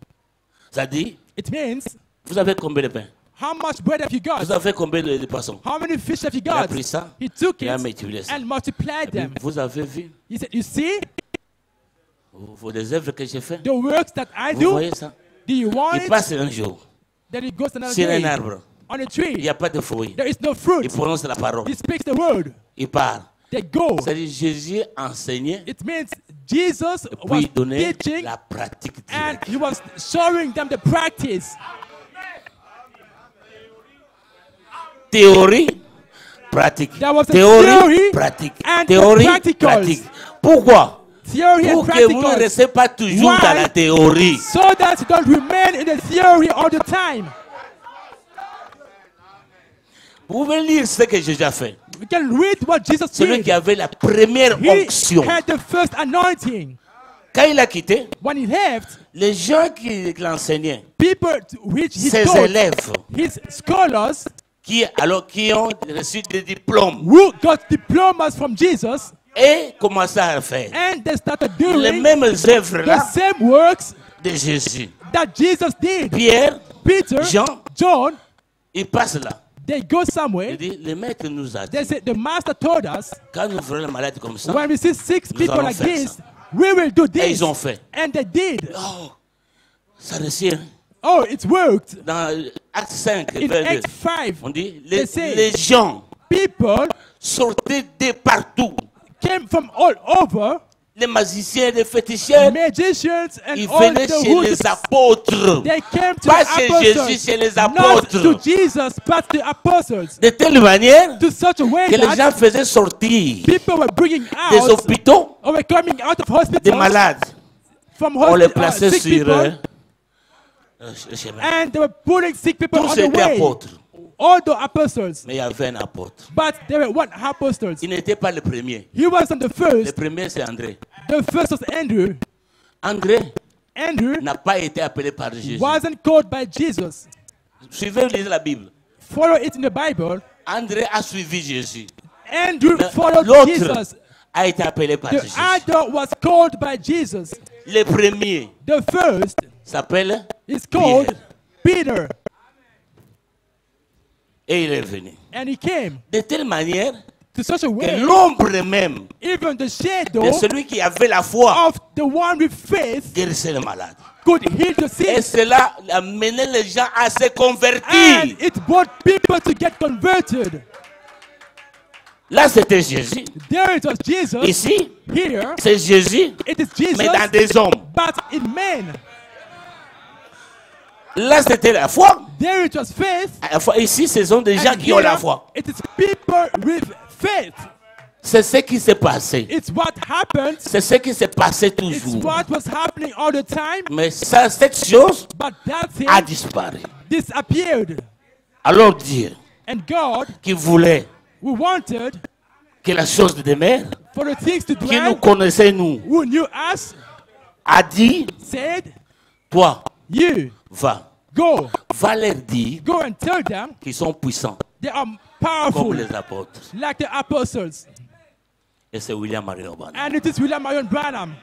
Ça dit? It means. Vous avez combien de pain? How much bread have you got? Vous avez combien de poissons? How many fish have you got? Il a pris ça. He took il a it and multiplied them. Vous avez vu? He said, you see? Les œuvres que j'ai faites. The works that I do. Vous voyez ça? Do you want il passe un jour. Then he goes another sur day. un arbre. On a tree. Il n'y a pas de fruits. There is no fruit. Il prononce la parole. He speaks the word. Il part. They go. C'est-à-dire Jésus enseignait. It means Jesus was teaching la pratique and he was showing them the practice. Théorie, pratique. There was a théorie, pratique. And théorie, pratique. Pourquoi? Theory pour and que vous ne restez pas toujours dans la théorie. So that you don't remain in the theory all the time. Vous pouvez lire ce que Jésus a fait. We can read what Jesus Celui did. qui avait la première onction. He had the first anointing. Quand il a quitté, when he left, les gens qui l'enseignaient, ses élèves, his scholars, qui ont reçu des diplômes, who got diplomas from Jesus, et commençaient à faire and they started doing les mêmes œuvres là, the same works de Jésus. That Jesus did. Pierre, Peter, John, ils passent là. They go somewhere. Il dit, le maître nous a dit. They say, the master told us. Quand nous ferons les malades comme ça. When we see 6 people like this, we will do this. Et ils ont fait. And they did. Oh, ça réussit. Oh, it worked. Dans Acte 5, in Acte 5, on dit, les gens people sortaient de partout. Came from all over. Les magiciens, les féticheurs, magicians and ils venaient chez les apôtres. They came to pas chez Jésus, chez les apôtres. Not to Jesus, but the apostles. De telle manière to such a way que les gens faisaient sortir people were bringing out des hôpitaux, or were coming out of hospitals, des malades. From on les plaçait sick sur le chemin. And they were putting sick people Tous on the way. Apôtres. All the apostles. Mais il y avait un apôtre. But there were one apostles. Il n'était pas le premier. He wasn't the first. Le premier c'est André. The first was Andrew. André n'a pas été appelé par Jésus. Wasn't called by Jesus. Suivez, lisez la Bible. Follow it in the Bible. André a suivi Jésus. Andrew followed Jesus. A été appelé par Jésus. The other was called by Jesus. Le premier. The first s'appelle is called Peter. Et il est venu. And he came. De telle manière to such a way que l'ombre même even the shadow de celui qui avait la foi of the one with faith guérissait le malade. Could heal the sick. Et cela amenait les gens à se convertir. And it brought people to get converted. Là, c'était Jésus. There it was Jesus. Ici, here, c'est Jésus, it is Jesus, mais dans des hommes. But in men. Là, c'était la foi. There it was faith. La foi. Ici, ce sont des gens qui ont la foi. It is people with faith. C'est ce qui s'est passé. It's what happened. C'est ce qui s'est passé toujours. It's what was happening all the time. Mais ça, cette chose a disparu. Disappeared. Alors Dieu, and God, qui voulait que la chose de demeure, for the things to dwell, qui nous connaissait nous, who knew us, a dit, said, toi, you, va, go, va leur dire go and tell them qu'ils sont puissants, they are powerful, comme les apôtres. Like the apostles. Et c'est William Marion Branham. And it is William Marion Branham.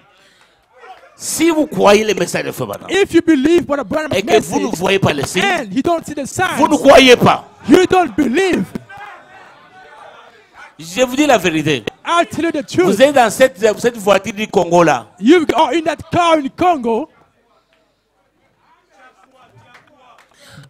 Si vous croyez le message de Frère Branham, if you believe what a Branham et que vous ne voyez pas le signe, and you don't see the signs, vous ne croyez pas. You don't believe. Je vous dis la vérité. I'll tell you the truth. Vous êtes dans cette voiture du Congo là. You are in that car in Congo.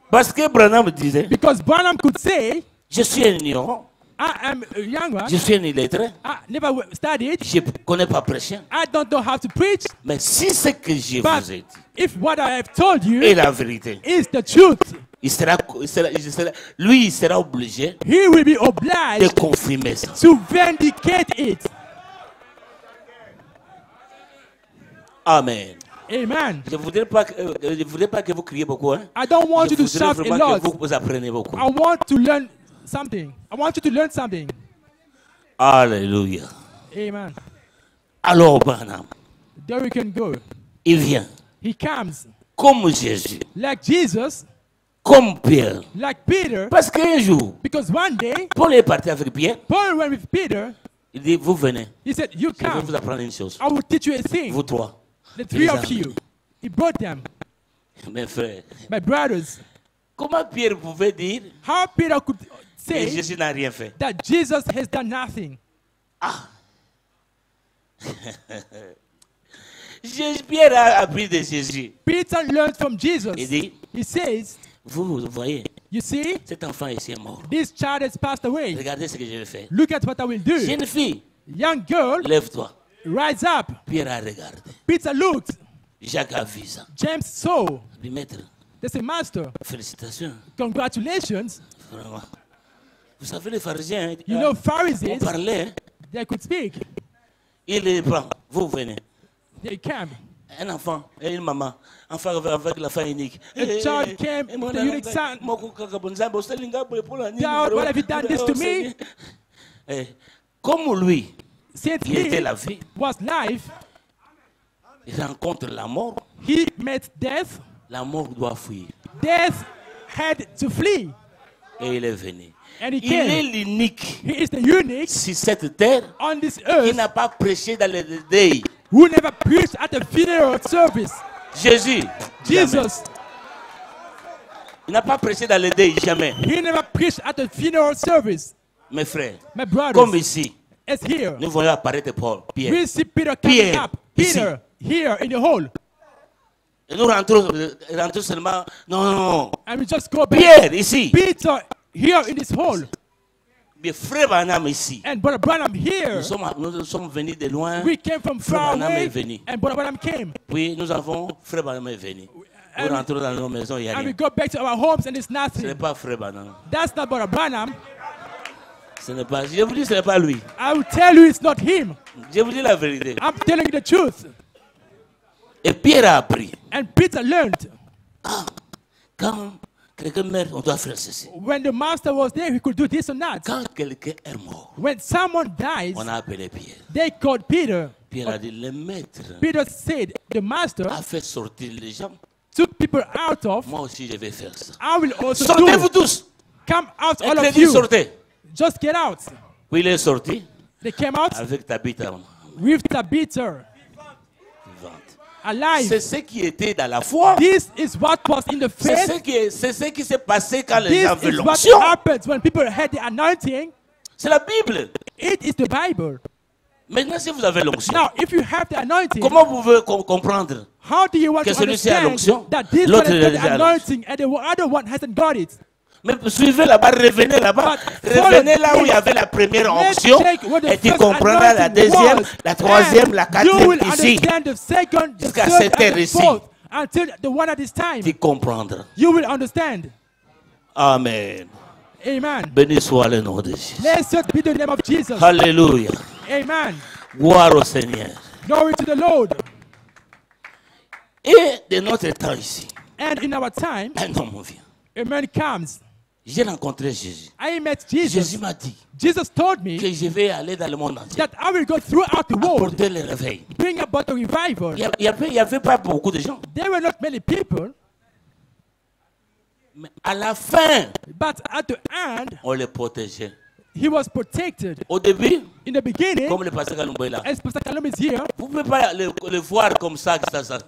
Parce que Branham disait. Because Branham could say, je suis un ignorant. I am a young one. Je suis un illettré. I never studied. Je ne connais pas prêcher. I don't know how to preach. Mais si ce que je vous ai dit, if what I have told you est la vérité, is the truth, il sera obligé he will be obliged de confirmer ça. To vindicate it. Amen. Amen. Je ne voudrais pas que vous criez beaucoup. Hein? I don't want you to shout a lot. Que vous apprenez beaucoup. I want to learn something. I want you to learn something. Alléluia. Amen. Alors Branham, there we can go. Il vient. He comes. Comme Jésus. Like Jesus. Comme Pierre. Like Peter. Parce qu'un jour, because one day, Paul est parti avec Pierre. Paul went with Peter. Il dit, vous venez. He said, you come. Je vais vous apprendre une chose. I will teach you a thing. Vous trois. The three of you. He brought them. Mes frères. My brothers. Comment Pierre pouvait dire how Peter could say que Jésus n'a rien fait? That Jesus has done nothing. Ah. Pierre a appris de Jésus. Peter learned from Jesus. Il dit, he says, vous voyez, you see, cet enfant ici est mort. This child has passed away. Regardez ce que je vais faire. Look at what I will do. Jeune fille, young girl, lève-toi. Rise up. Pierre a regardé. Peter looked. Jacques a vu ça. James saw. Lui maître. They say, Master. Félicitations. Congratulations. Vraiment. Vous savez les pharisiens. You know Pharisees. On parlait. They could speak. Il les prend. Vous venez. They came. Un enfant et une maman. Enfant avec la fin unique. A child came with the unique son. God, what have you done this to me? Comme lui, since il était la vie, was life, il rencontre la mort. He met death. La mort doit fuir. Death had to flee. Et il est venu. And he il came. est l'unique He is the unique sur cette terre on this earth qui n'a pas prêché dans le deuil. Who never preached at the funeral service. Jésus. Jesus. Jamais. Il n'a pas prêché dans le deuil, jamais. He never preached at the funeral service. Mes frères, my brothers, comme ici, as here, nous voyons apparaître Paul, Pierre. We see Peter coming up. Peter, here in the hall. Et nous rentrons seulement. Non. And we just go back. Pierre, ici. Peter, here in this hall. Mes frères Branham ici. And Brother Branham here. Nous sommes venus de loin. We came from far away. Est venu. And Brother Branham came. Puis nous avons Frère Branham est venu. Nous rentrons dans nos maisons, il y a rien. And we go back to our homes and it's nothing. Ce n'est pas Frère Branham. That's not Brother Branham. Ce n'est pas. Je vous dis, ce n'est pas lui. I will tell you, it's not him. Je vous dis la vérité. I'm telling you the truth. Et Pierre a appris. And Peter learned. Ah, quand quelqu'un meurt, on doit faire ceci. When the master was there, he could do this or that. Quand quelqu'un est mort, when someone dies, on a appelé Pierre. They called Peter. Pierre a dit, le maître. Peter said, the master a fait sortir les gens. Took people out of. Moi aussi, je vais faire ça. I will also Sortez-vous tous. Come out, all of you. Sortez. Just get out. Puis il est sorti. They came out. Avec Tabitha. With Tabitha. Alive. C'est ce qui était dans la foi. This is what was in the faith. C'est ce qui s'est passé quand les gens veulent l'onction. This is what happens when people had the anointing. C'est la Bible. It is the Bible. Maintenant, si vous avez l'onction, now if you have the anointing, comment vous pouvez comprendre how do you want que to celui-ci a l'onction, that this one has got the anointing and the other one hasn't got it? Mais suivez là-bas, revenez là-bas, revenez là où il y avait la première onction et tu comprendras la deuxième, la troisième, la quatrième ici, jusqu'à cette terre ici. Until the one at this time. Tu comprendras. You will understand. Amen. Amen. Béni soit le nom de Jésus. Blessed be the name of Jesus. Alléluia. Amen. Gloire au Seigneur. Glory to the Lord. Et de notre temps ici, and in our time, un homme vient. A man comes. J'ai rencontré Jésus. I met Jesus. Jésus m'a dit Jesus told me que je vais aller dans le monde entier. That I will go throughout the world. Apporter le réveil. Bring about the revival. Il y avait pas beaucoup de gens. There were not many people. Mais à la fin, but at the end, on les protégeait. He was protected. Au début, in the beginning, comme le pasteur Kalumba est là, as Pastor Kalumba is here, vous ne pouvez pas le voir comme ça.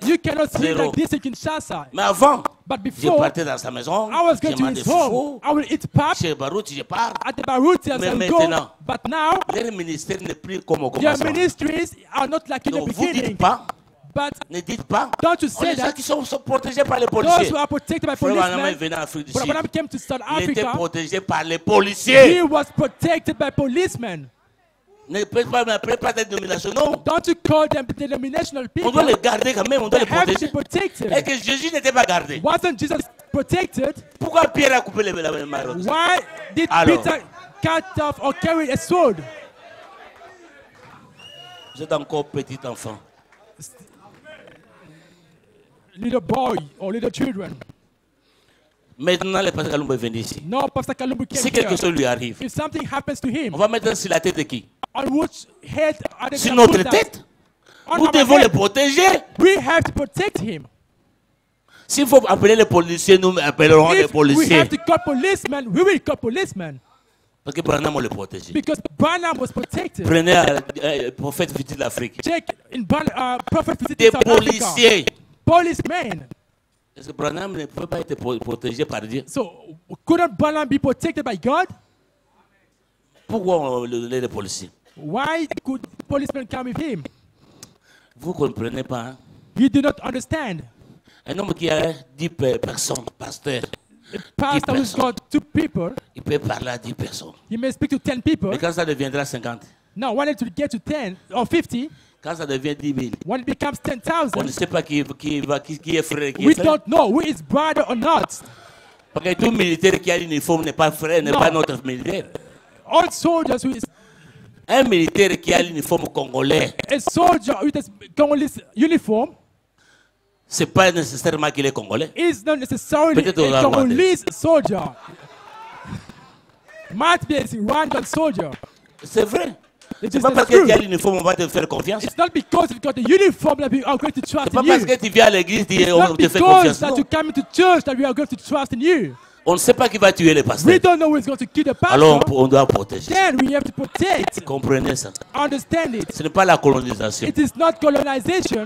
You cannot see him like this in Kinshasa. Mais avant, but before, je partais dans sa maison, I was going to his home. I will eat pap. Chez Baruch, je pars. At the Baruch, I mais go. Maintenant, but now, leur ministère n'est plus comme au their commencement. ministries are not like in Donc, the beginning. Vous dites pas. But ne dites pas. Don't you say that? Qui sont protégés par les policiers. Those who are protected by policemen. But came to South Il était Africa. protégé par les policiers. He was protected by policemen. Ne préparez pas des dénominations, non. Don't you call them denominational people? On doit les garder quand même, on doit les protéger. Protected. Et que Jésus n'était pas gardé. Wasn't Jesus protected? Pourquoi Pierre a coupé la main? Why did Peter cut off or carry a sword? Vous êtes encore petit enfant. Little boy or little children. Maintenant, le pasteur Kalumba est venu ici. No, Pastor Kalumba came Si quelque chose lui arrive, if something happens to him, on va mettre sur la tête de qui? On which head are they sur notre tête. Nous devons le protéger. We have to protect him. S'il faut appeler les policiers, nous appellerons les policiers. We have to call policemen, we will call policemen. Parce que Branham, on le protégeait. Because Branham was protected. Prenez le prophète visite l'Afrique. Check in prophet visite des South policiers. Africa. Policemen. Est-ce que Branham ne peut pas être protégé par Dieu? So, couldn't Branham be protected by God? Pourquoi on les policiers? Why could policemen come with him? Vous ne comprenez pas. Hein? You do not understand. Un homme qui a 10 personnes, pasteur. A pastor who's got 2 people. Il peut parler à 10 personnes. He may speak to 10 people. Mais quand ça deviendra 50. Now, when it will get to 10 or 50. Quand ça devient 10 000. When it becomes 10,000. On ne sait pas qui est frère. We don't know who is brother or not. Parce que tout militaire qui a l'uniforme n'est pas frère, n'est pas notre militaire. All soldiers who is un militaire qui a l'uniforme congolais. A soldier with a Congolese uniform. C'est pas nécessairement qu'il est congolais. Is not necessarily a Congolese soldier. Might be a Rwandan soldier. C'est vrai. C'est pas parce que tu as l'uniforme on va te faire confiance. It's not because you've got a uniform that we are going to trust in you. C'est pas parce que tu viens à l'église on te fait confiance. It's not because that you come into church that we are going to trust in you. On ne sait pas qui va tuer le pasteur. We don't know who is going to kill the pastor. Alors on doit protéger. Then we have to protect. Comprenez ça. Understand it. Ce n'est pas la colonisation. It is not colonization.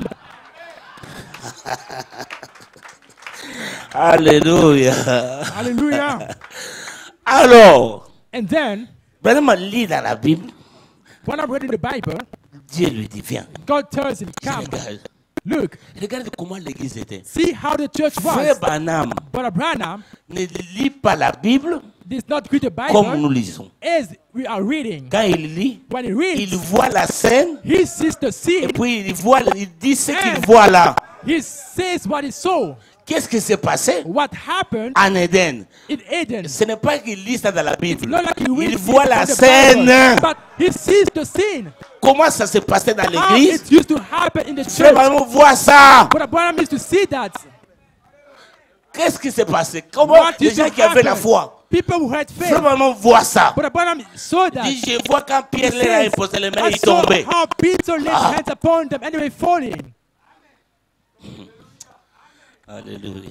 Alléluia. Alléluia. Alors, and then, vraiment lit dans la Bible. When I'm reading the Bible, Dieu lui dit viens. God tells him, come. Look. Regarde comment l'église était. See how the church was. Frère Branham ne lit pas la Bible not read the Bible comme nous lisons. As we are reading. Quand il lit, when he reads, il voit la scène. He sees the scene. Et puis il dit ce qu'il voit là. He says what he saw. Qu'est-ce qui s'est passé? What happened en Éden? In Eden. Ce n'est pas qu'il lit ça dans la Bible. Like il voit la scène. But he sees the scene. Comment ça s'est passé dans l'église? It used to happen in the church. Frère, voit ça. But Abraham used to see that. Qu'est-ce qui s'est passé? Comment les gens qui avaient la foi? People who had faith. Frère, voit ça. But Abraham saw that. Dit, je vois quand Pierre leur a imposé les mains, il tombait. How Peter laid hands upon them and they were falling. Alléluia.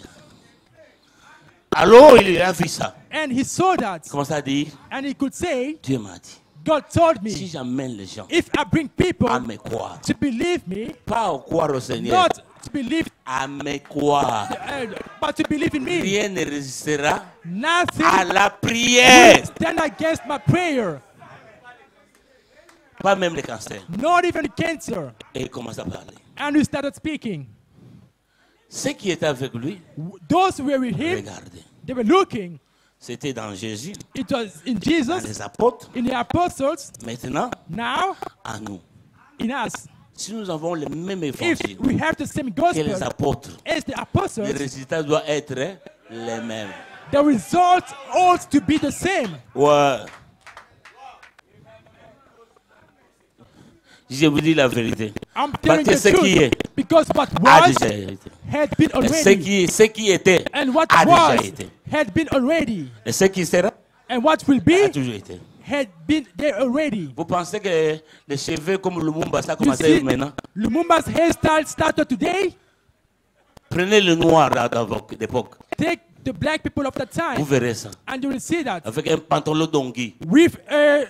Alors il a vu ça. And he saw that. Comment ça dit? And he could say, Dieu m'a dit. God told me, si j'amène les gens if I bring people à me croire, to believe me, pas au croire au Seigneur, not to believe, à me croire, but to believe in me, rien ne résistera nothing à la prière. will stand against my prayer. Pas même le cancer. Not even cancer. Et il commence à parler. And we started speaking. Ceux qui étaient avec lui, those who were with him, regardez. They were looking. C'était dans Jésus. It was in Jesus. Dans les apôtres. In the apostles. Maintenant. Now. À nous. In us. Si nous avons le même évangile if we have the same que gospel les apôtres, as the apostles, les résultats doivent être les mêmes. the results ought to be the same. Ouais. Je vous dis la vérité. I'm telling Parce que the ce qui truth. est Because what a was déjà été. had been Et already. ce qui était And what a was déjà été. had been already. Et ce qui sera And what will a be toujours été. had been there already. Vous pensez que les cheveux comme Lumumba, ça a You commencé see, maintenant? Lumumba's hairstyle started today. Prenez le noir d'époque. Take the black people of that Vous time, verrez ça. and you will see that Avec un pantalon d'ongui. with a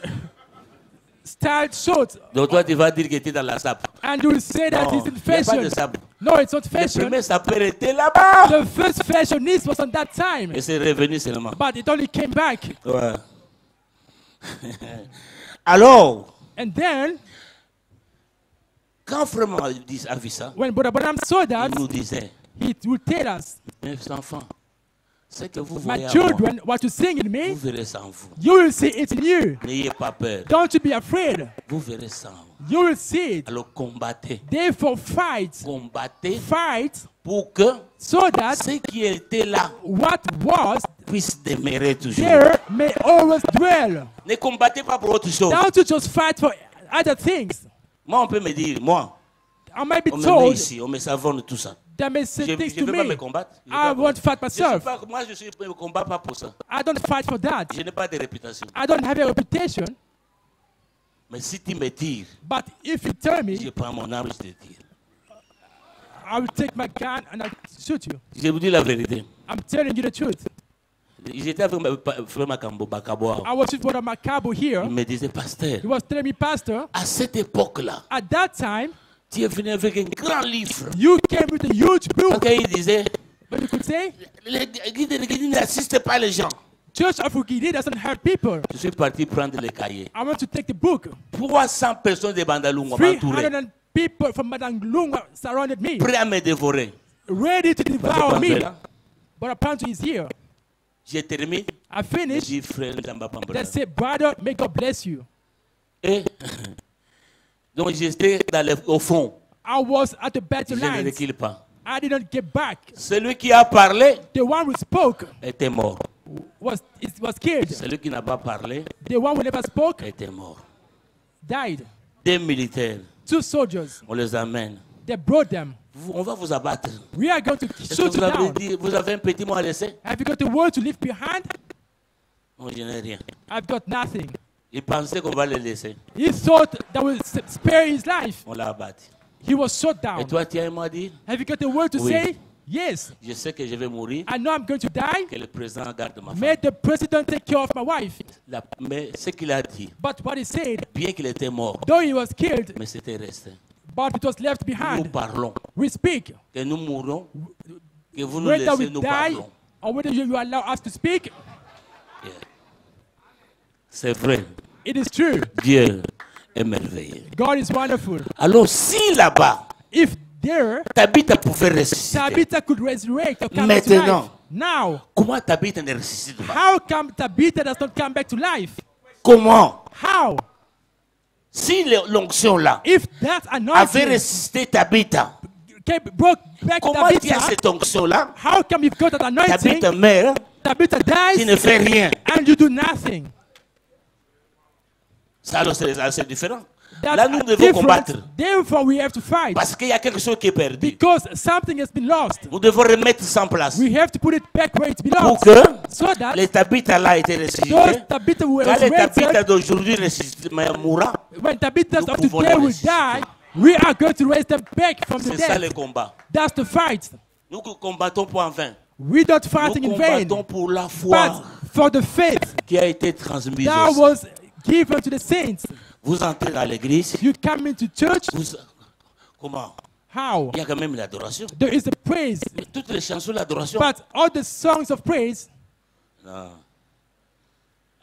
styled short, Donc toi, tu vas dire que tu es dans la sape. and you will say that Non, it's in il n'y a pas fashion. de sape. No, it's not Le fashion. premier sapeur était là-bas. The first fashionist was on that time, Et c'est revenu seulement. but it only came back. Ouais. Alors, And then, quand Frère a vu ça, when Brother Branham saw that, il nous disait, he would tell us, mes enfants, ce que vous my voyez en moi, children, what you sing in vous me, verrez ça en vous. you will see it in you. N'ayez pas peur. Don't you be afraid. Vous verrez ça en vous. You will see it. Alors combattez. Therefore, fight. Combattez Fight pour que so that ceux qui étaient là what was puissent demeurer toujours. there may always dwell. Ne combattez pas pour autre chose. Don't you just fight for other things. Moi, on peut me dire, moi, I might be on me met told ici, on me savonne tout ça. that may Je say ne things veux to pas me me. combattre. I won't fight myself. Moi, je ne combat pas pour ça. I don't fight for that. Je n'ai pas de réputation. I don't have a reputation. Mais si tu me tires, But if you tell me, je prends mon arme, je te tire. I will take my gun and I'll shoot you. Je vous dis la vérité. I'm telling you the truth. J'étais avec Frère Makambo Bakaboa. I was with Brother Macabo here. Il me disait, pasteur, He was telling me, Pastor, à cette époque-là, at that time, tu es venu avec un grand livre. you came with a huge book. Donc il disait, But you could say, l'Église n'assiste pas les gens. Church of Ugidi doesn't hurt people. Je suis parti prendre les cahiers. I want to take the book. 300 personnes de Bandalunga m'entouraient, 300 people from Madanglunga surrounded me, prêts à me dévorer. ready to devour me. Là, But Pantu is here. j'ai terminé. I finished. J'ai dit, frère Nzamba Pambala. They say, brother, may God bless you. Et donc j'étais au fond. I was at the battle Je ne lines. recule pas. I didn't get back. Celui qui a parlé The one who spoke était mort. was killed. Celui qui n'a pas parlé The one who never spoke était mort. died. 2 militaires, 2 soldiers. on les amène. They brought them. On va vous abattre. We are going to Est-ce shoot que you down. vous avez un petit mot à laisser? Have you got a word to leave behind? Non, je n'ai rien. I've got nothing. Il pensait qu'on va le laisser. He thought that would spare his life. On l'a abattu. He was shot Et down. toi, tu as un mot à dire? Have you got a word to Oui. say? Yes. Je sais que je vais mourir. I know I'm going to die. Que le président garde ma May femme. the president take care of my wife. Mais ce qu'il a dit, But what he said, bien qu'il était mort, though he was killed, mais c'était resté. but it was left Nous behind. parlons. We speak. Que nous mourons, que vous nous Whether we laissez, nous die parlons. or whether you allow us to speak, Yeah. C'est vrai. it is true. Dieu est merveilleux. God is wonderful. Alors, si là-bas, If there, Tabitha pouvait ressusciter, Tabitha could resurrect or come back to life. Maintenant. Now, comment Tabitha ne ressuscite pas? how come Tabitha does not come back to life? Comment? How? Si l'onction là If that avait anointing ressuscité Tabitha, brought back comment tu as Tabitha, cette onction là? how come you've got that anointing? Tabitha meurt, Tabitha tu ne dies fais rien. and you do nothing. Ça, alors, c'est différent. That's Là, nous devons different. combattre. Therefore, we have to fight. Parce qu'il y a quelque chose qui est perdu. Because something has been lost. Nous devons remettre ça en place. We have to put it back where it Pour belongs. que So that les Tabitha là étaient those ressuscités. Tabitha who were Quand les Tabitha resurrected, d'aujourd'hui mourra, when Tabitha nous of pouvons today les will ressusciter. die, we are going to raise them back from the c'est ça le dead. combat. That's the fight. Nous combattons pour en vain. We're not Nous fighting in vain, combattons pour la foi but for the faith qui a été transmise. that Aussi. was given to the saints. Vous entrez dans l'église, You come into church, comment? how? Il y a quand même l'adoration. There is the praise, Mais toutes les chansons d'adoration. but all the songs of praise, Non.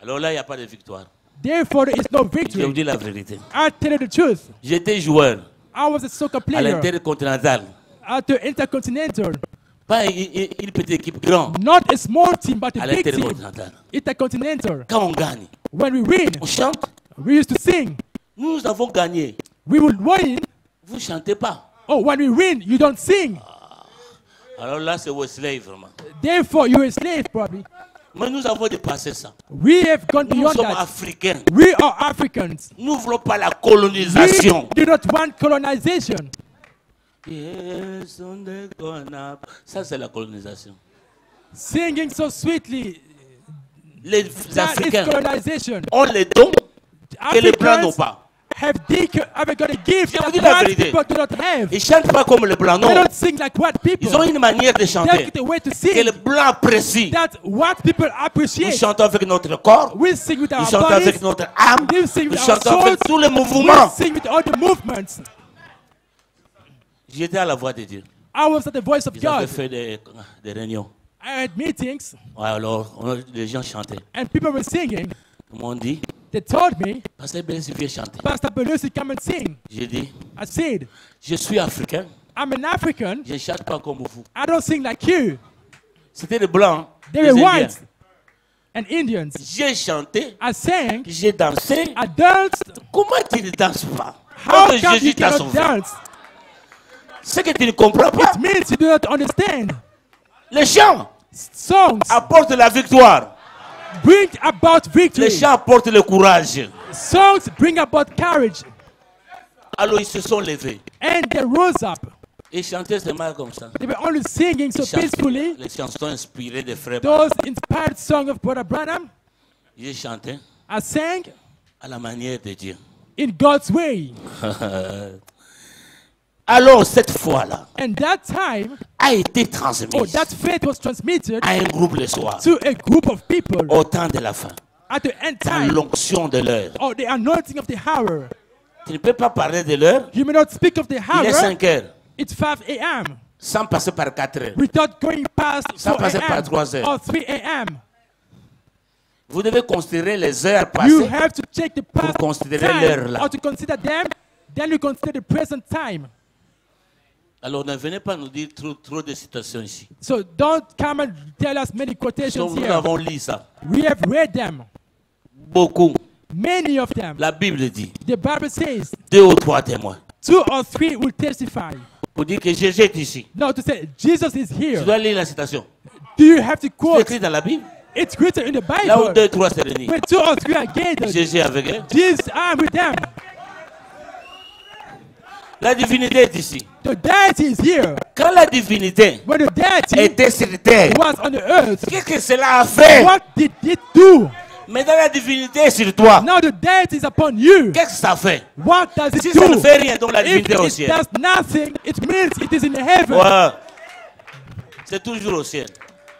Alors là, il n'y a pas de victoire. therefore there is no Je vous victory. dis la vérité. I tell you the truth. J'étais joueur I was a soccer à player l'intercontinental. at the Intercontinental. Pas une petite équipe grande, Not a small team, but à a big team. l'intercontinental. Intercontinental. Quand on gagne, When we win, on chante. we used to sing. Nous avons gagné. We would win. Vous chantez pas. Oh, when we win, you don't sing. Alors là, c'est vos slaves, vraiment. Therefore, you're a slave, probably. Mais nous avons dépassé ça. We have gone beyond Nous sommes that. africains. We are Africans. Nous ne voulons pas la colonisation. We do not want colonization. Ça, c'est la colonisation. Singing so sweetly. Les That Africains is colonization. ont les dons que les Blancs n'ont pas. Have got a gift Je vous that dis la white vérité. people do not have. Ils ne chantent pas comme les Blancs, They non. don't sing like white people. Ils ont une manière de They chanter get a way to que sing les Blancs apprécient. that white people Nous appreciate. chantons avec notre corps, We sing with nous our chantons bodies. avec notre âme, We sing nous with our chantons avec souls. tous les We mouvements. sing with all the movements. J'étais à la voix de Dieu. I was at the voice of Ils avaient God. fait des réunions. I had meetings Ouais, alors, les gens chantaient. and people were singing. Ils m'ont dit, They told me, Pasteur Belusi, viens chanter. Pastor Belusi, come and sing. J'ai dit, I said, je suis africain, I'm an African. je ne chante pas comme vous. I don't sing like you. C'était des Blancs, They des were Indiens. white and Indians. J'ai chanté, I sang. j'ai dansé. I danced. Comment tu ne danses pas? How Quand come you Jésus t'a cannot sauvé. dance? C'est que tu ne comprends pas. It means you do not understand. Les chants Songs apportent la victoire. bring about victory. Les chants apportent le courage. Songs bring about courage. Alors ils se sont levés. And they rose up. Ils chantaient seulement comme ça. They were only singing so peacefully. Les chansons inspirées des frères. Those inspired songs of Brother Branham, J'ai chanté I sang à la manière de Dieu. in God's way. Alors cette fois-là And that time, a été transmise that faith was transmitted à un groupe le soir, to a group of people au temps de la fin, at the end dans time, l'onction de l'heure. or the anointing of the hour. Tu ne peux pas parler de l'heure. You may not speak of the Il est hour. 5 heures, It's 5 a.m. sans passer par 4 heures. without going past Ça 4 passe par a.m. 3 heures. or 3 a.m. Vous devez considérer les heures You passées. have to check the past considérer l'heure time là. or to consider them. Then you consider the present time. Alors ne venez pas nous dire trop de citations ici. So don't come and tell us many quotations Nous here. avons lu ça. We have read them. Beaucoup. Many of them. La Bible dit, The Bible says 2 ou 3 témoins. 2 or 3 will testify. Pour dire que Jésus est ici. No, to say Jesus is Tu here. dois lire la citation. Do you have to C'est quote? écrit dans la Bible. It's written in the Là où Bible. 2 ou 3 se réunissent. When 2 or 3 are gathered, Jésus est avec eux. Jesus, I am with them. La divinité est ici. The deity is here. Quand la divinité When the deity était sur terre, was on the earth, qu'est-ce que cela a fait? what did it do? Maintenant la divinité est sur toi. Now the deity is upon you. Qu'est-ce que ça fait? What does it Si ça ne do? fait rien, donc la If divinité est au it ciel. does nothing, it means it is in heaven. Ouais. C'est toujours au ciel.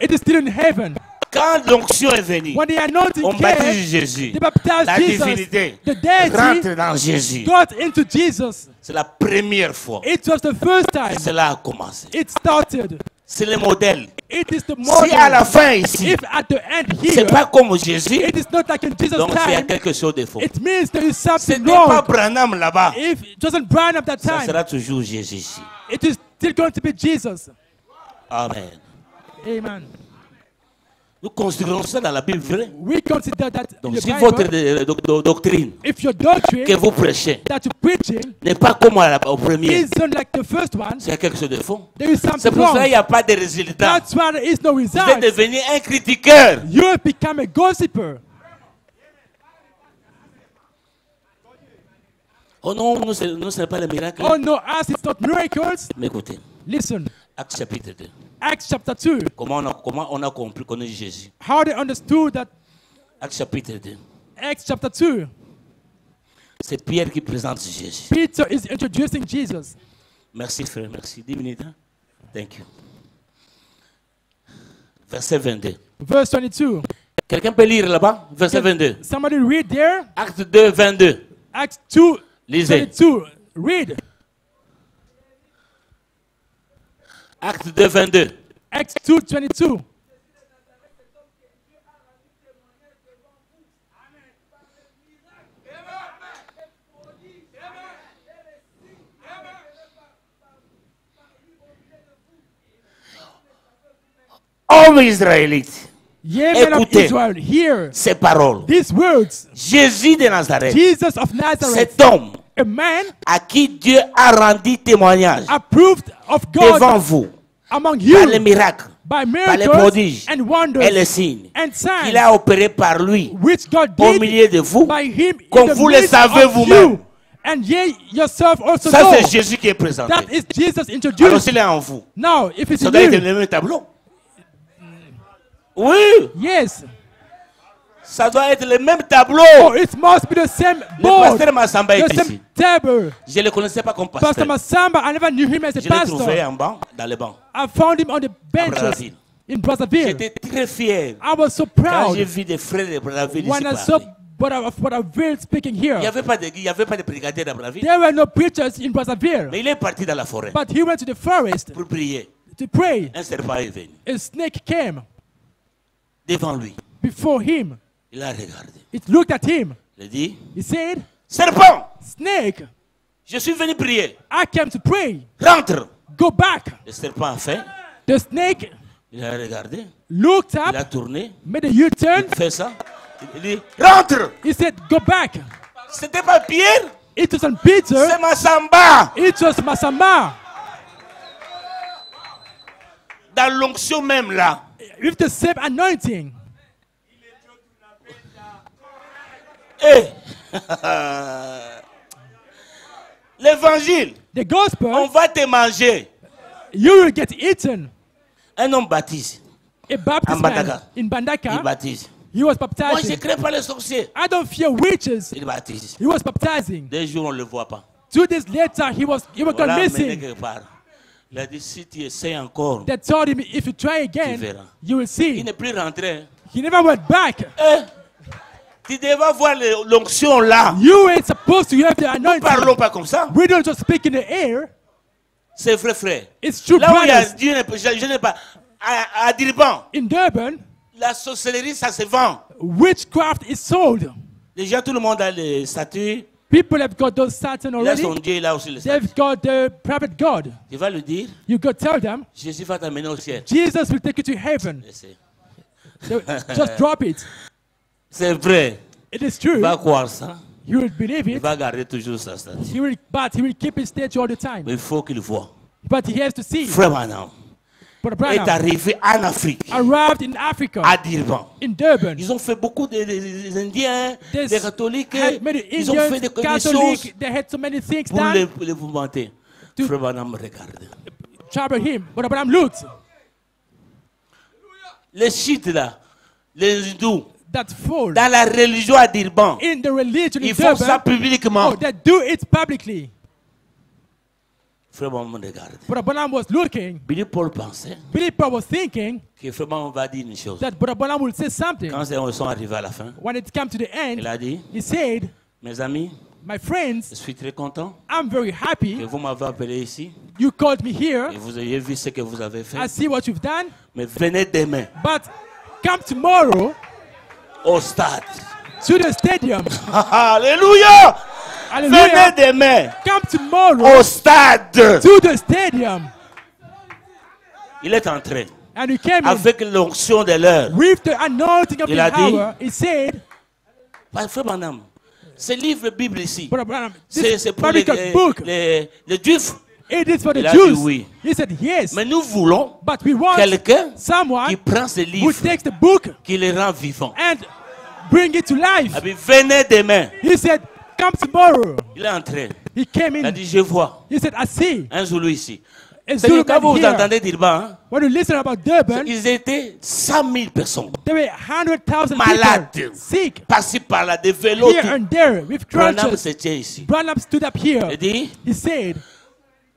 It is still in heaven. Quand l'onction est venue, When the anointing on came, baptise Jésus. they baptized La Jesus. divinité The deity rentre dans Jésus. got into Jesus. C'est la première fois. It was the first time Cela a commencé. it started. C'est le modèle. It is the Si à la model. fin ici, If at the end c'est here, pas comme Jésus, it is not like in Jesus' donc il y a time, quelque chose de faux. it means there is Ce something n'est pas wrong. Branham là-bas. If it doesn't burn up that Ça time, sera toujours Jésus ici. it is still going to be Jesus. Amen. Amen. Nous considérons ça dans la Bible vraie. We consider that in Donc the si votre Bible, doctrine if your doctrine que vous prêchez that you're preaching n'est pas comme au premier, isn't like the first one, c'est quelque chose de faux. there is C'est something pour ça qu'il wrong. n'y a pas de résultat. That's why there is no Vous êtes result. devenu un critiqueur. You have become a gossiper. Oh non, nous, ce n'est pas le miracle. Oh no, us it's not miracles. Mais écoutez, Listen, Acte chapitre 2. Acts chapter 2. Comment on a compris qu'on est Jésus? How they understood that Acte chapitre 2. Acts chapter 2, C'est Pierre qui présente Jésus. Peter is introducing Jesus. Merci frère, merci. 10 minutes. Hein? Thank you. Verset 22. Verse 22. Quelqu'un peut lire là-bas? Verset 22. Somebody read there. Acte 2, 22. Acts 2, Lisez. 22. Read. Acte 2, 22. Acts 2, 22. Hommes israélites, Ye men of Écoutez. Israel, hear ces paroles. these words. Jésus de Nazareth, Jesus of Nazareth, cet homme a man à qui Dieu a rendu témoignage approved of God devant vous among you par les miracles, by par les miracles prodiges and wonders et les signes and signs qu'il a opéré par lui which God au did milieu de vous, by him comme in the vous le midst savez of vous-même. you. And ye yourself also Ça, know c'est Jésus qui est présenté. that is Jesus Alors, introduced. s'il est en vous, Now, if it's ça in doit être you, le même tableau. Oui, yes. ça doit être le même tableau. Oh, it must be the same Le board, pasteur Massamba est the same ici. table. Je ne le connaissais pas comme Pastor pasteur. Massamba, I never knew him as a Je l'ai trouvé pastor. en banc, dans les bancs. I found him on the benches Brazzaville. in Brazzaville. J'étais très fier I was so quand j'ai proud vu des frères de Brazzaville ici when I saw parler. Brazzaville speaking Il n'y here. avait pas de prédicateurs à Brazzaville. There were no preachers in Brazzaville, Mais il est parti dans la forêt but he went to the forest pour prier. to pray. Un serpent est venu A snake came devant lui. before him. Il a regardé. It looked at him. Il a dit, He said, serpent, snake, je suis venu prier. I came to pray. Rentre. Go back. Le serpent a fait. The snake Il a regardé. looked Il a up, tourné. made a U-turn. Il fait ça. Il dit, rentre. He said, go back. C'était pas Pierre. It wasn't Peter. C'est Massamba. It was Massamba. Dans l'onction même là. With the same anointing. Eh. L'évangile. The gospel, On va te manger. you will get eaten. Un homme baptise. A Baptist En man Bandaka. in Il Bandaka, baptise. he was Moi, je ne baptizing. crains pas les sorciers. I don't fear witches. Il baptise. He was baptizing. Des jours, on ne le voit pas. 2 days later, he was Voilà, gone mené missing. quelque part. Il a dit, si tu essaies encore, They told him, if you try again, Tu verras. you will il see. n'est plus rentré. He never went back. Eh, tu devais voir l'onction là. You ain't supposed to have the Ne parlons anointing. pas comme ça. We don't just speak in the air. C'est vrai, frère. It's true, Là où il y a brothers. Dieu, je n'ai pas. À Durban, In Durban, la sorcellerie, ça se vend. witchcraft is sold. Déjà, tout le monde a les statues. People have got those Satan Il a son already. Dieu, il a aussi les statues. They've got the private God. Tu vas lui dire, You go tell them, Jésus va t'amener au ciel. Jesus will take you to heaven. Just drop it. C'est vrai. It is Il true. va croire ça. You will believe Il it. va garder toujours sa statue. But he will keep his statue all the time. Mais il faut qu'il voie. But he has to see. Frère Branham But est Branham arrivé en Afrique, arrived in Africa, à Durban. in Durban. Ils ont fait beaucoup des Indiens, There's des catholiques. had many Ils ont fait Indians, des choses Catholics, they had so many things pour done les monter. To- Frère Branham regarde. trouble him. But Branham looked Les chiites là, les hindous, that fall dans la religion à Durban, in the religion in ils font ça Durban. publiquement. Oh, they do it publicly. Frère Branham regarde. But Branham was looking. Billy Paul pensait Billy Paul was thinking que Frère Branham va dire une chose. that Brother Branham will say something. Quand ils sont arrivés à la fin, When it came to the il end, a dit, he said, mes amis, my je friends, suis très content I'm very que happy vous m'avez appelé ici you called me here. et vous ayez vu ce que vous avez fait. I see what you've done. Mais venez demain But come tomorrow au stade. to the stadium. Alléluia! Venez Hallelujah. demain Come tomorrow au stade. to the stadium. Il est entré And he came in avec l'onction de l'heure. with the anointing of Il the a dit- hour. He said, Frère Branham, ce livre Bible ici, Brother Branham, c'est this pour les book, Juifs. it is for the Il a dit Jews. oui. He said, yes. Mais nous voulons But we want quelqu'un someone qui prend ce who livre, takes the book qui le rend vivant. and bring it to life. Ah bien, venez demain. He said, come tomorrow. Il est entré. He came Il a in. dit, je vois He said, I see. un Zoulou ici. A C'est Zulu quand man vous here. entendez dire hein, When you listen about Durban, ils étaient 100 000 personnes. there were 100,000 Malades. people sick Par-ci, par-là, des vélos. here and there with Branham crutches. se tient ici. Branham stood up here. Il dit, He said,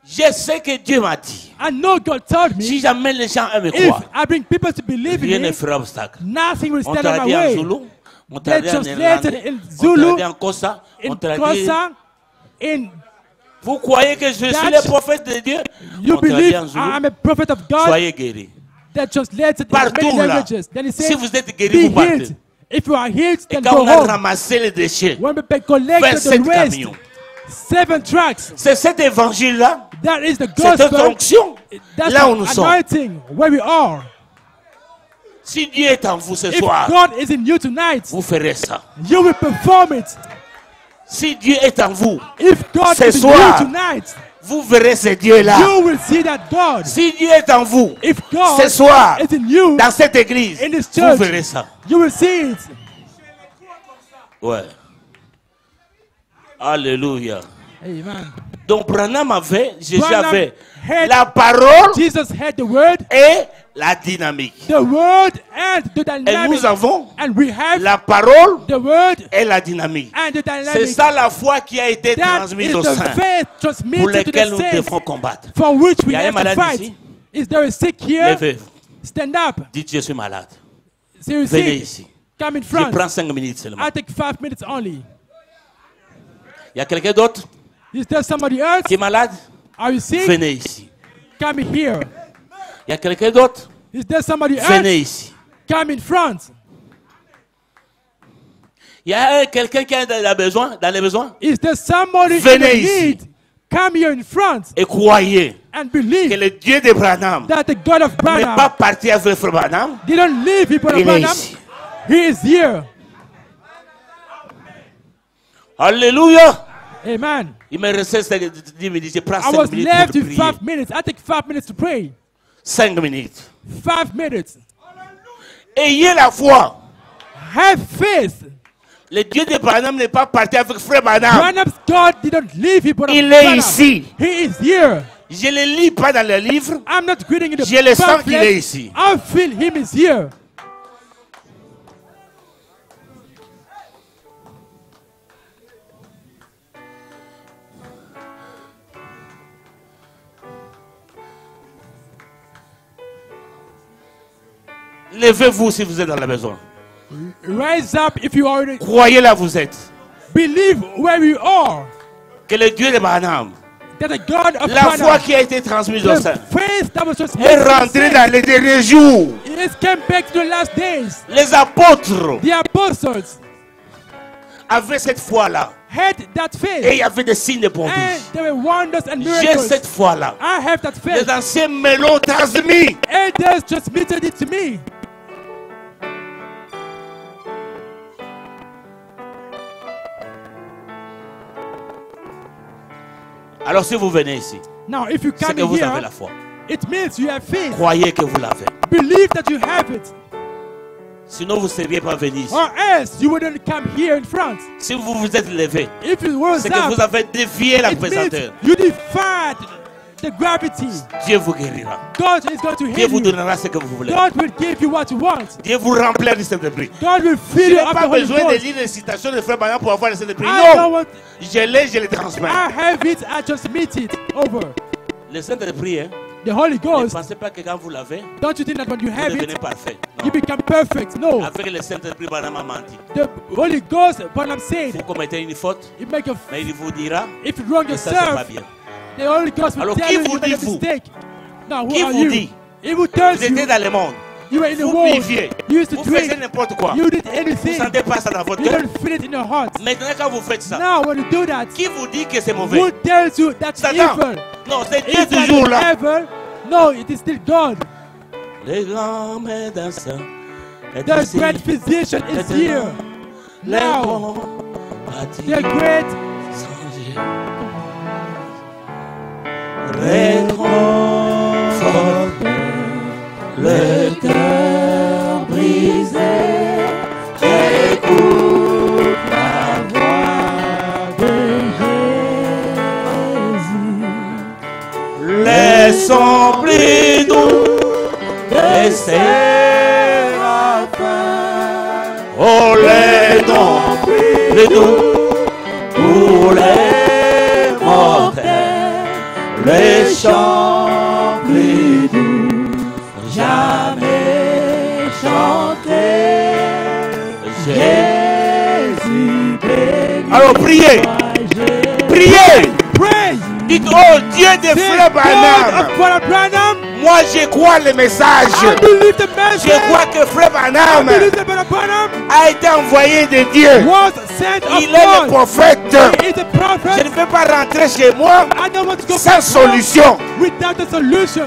je sais que Dieu m'a dit, I know God told si me j'amène les gens à me if croire, I bring people to believe rien in ne me, fera obstacle. nothing will On stand t'a on my dit en way. Zoulou, on t'a They dit en translated néerlandais, in on t'a Zulu, dit en Kosa, on in t'a dit... Kosa, in Vous croyez que je suis Dutch, le prophète de Dieu? you On t'a dit believe en Zoulou, I am a prophet of God. soyez guéris. That translated in Partout many là. languages. Then he Si said, vous êtes guéris, be vous partez. healed. If you are healed, Et then quand go on a home. ramassé les déchets, When we collected 27 the rest, camions. 7 trucks. C'est cet évangile-là, That is the c'est notre gospel. onction, That's là où the nous sommes. anointing where we are. Si Dieu est en vous ce If soir, God is in you tonight, vous ferez ça. you will perform it. Si Dieu est en vous, if God ce is in soir, you tonight, vous verrez ce Dieu-là. you will see that God. Si Dieu est en vous, If God ce soir, is in you, dans cette église, in this vous church, verrez ça. you will see it. Ouais. Alléluia. Amen. Donc Branham avait, Jésus Branham avait had- la parole Jesus had the word, et la dynamique. the word and the Et dynamic. nous avons And we have la parole the word et la dynamique. and the C'est dynamic. ça la foi qui a été That transmise is aux the saints, faith pour transmitted to lesquels the nous saints, devons combattre. for which we Il y a un have to malade fight. ici? Is there a sick here? Levez-vous. Stand up. Dites, je suis malade. So you're Venez sick. ici. Come in Je front. prends 5 minutes seulement. I take 5 minutes only. Il y a quelqu'un d'autre Is there somebody else? qui est malade? Are you sick? Venez ici. Come here. Il y a quelqu'un d'autre? Is there somebody Venez else? ici. Come in front. Il y a quelqu'un qui a besoin, dans les besoins? Is there somebody in Venez the ici. need? Come here in front Et croyez and que believe le Dieu de Branham that the God of n'est pas Branham parti avec Frère Branham. didn't leave people of Il est Branham. ici. He is here. Alléluia. Amen. Il me restait 10 minutes. Je prends I 5 was minutes left pour with prier. 5 minutes. I take 5 minutes to pray. 5 minutes. 5 minutes. Ayez la foi. Have faith. Le Dieu de Branham n'est pas parti avec Frère Branham. Branham's God didn't leave people of Il est Branham. ici. He is here. Je ne le lis pas dans le livre. I'm not reading in the Je le sens pamphlet. qu'il est ici. I feel him is here. Levez-vous si vous êtes dans la maison. Rise up if you are. Croyez là vous êtes. Believe where you are. Que le Dieu de Branham, That the God of la foi Branham, qui a été transmise au the sein, faith that was just est rentrée dans les derniers jours. it came back to the last days. Les apôtres The apostles avaient cette foi-là. had that Et faith. il y avait des signes de bondage. And there were wonders and J'ai miracles. cette foi-là. I have that Les faith. anciens me l'ont transmis. Elders transmitted it to me. Alors si vous venez ici, Now, if you c'est come que vous here, avez la foi. it means you have faith. Croyez que vous l'avez. Believe that you have it. Sinon, vous ne seriez pas venu ici. Or else you wouldn't come here in front. Si vous vous êtes levé, If you rose c'est que vous up, avez défié la it means pesanteur. you defied the gravity. Dieu vous guérira. God is going to Dieu heal vous you. donnera ce que vous voulez. God will give you what you want. Dieu vous remplira du Saint-Esprit. God will Je fill you n'ai up pas the Holy besoin de Ghost. lire les citations de Frère Branham pour avoir le Saint-Esprit. I don't Non, want, je les transmets. I have it, I just meet it over. Le Saint-Esprit, hein, The Holy ne Ghost, pensez pas que quand vous l'avez, don't you think that when you vous have devenez it, parfait. you Non. become perfect? No. Avec le Saint-Esprit, Branham a menti. The Holy Ghost, when I'm saying, Vous commettez une faute, it make you, mais il vous dira if you wrong que ça, c'est pas yourself, bien. the Holy Ghost will Alors, tell qui you vous you made a dit vous? mistake. Now, who Qui are vous you? dit? It will tell Vous étiez you dans le monde. you were in the Vous world. buviez. You used to Vous faisiez drink. n'importe quoi. You did Vous ne anything. sentez pas ça dans votre You cœur. don't feel it in your heart. Maintenant, quand vous faites ça, Now, when you do that, qui vous dit que c'est mauvais? who tells you that's Satan. evil? Non, c'est Dieu Is that toujours là. evil? No, it is still God. Les grands médecins. The great physician is here. Les Now, bons the great réconfortent le cœur brisé. Écoute la voix de Jésus. Les sons plus doux des séraphins. Oh, les dons plus doux pour les mortels. Les chants plus doux jamais chantés. Jésus béni. Alors priez. Priez. praise. Dites, oh Dieu de The Frère God Branham. of Brother Branham. Moi je crois le message. I believe the message. Je crois que Frère I Branham believe that Brother Branham a été envoyé de Dieu. was sent of Il est le God. prophète. He is a Je prophet. ne peux pas rentrer chez moi I don't want to go sans back home solution. without a solution.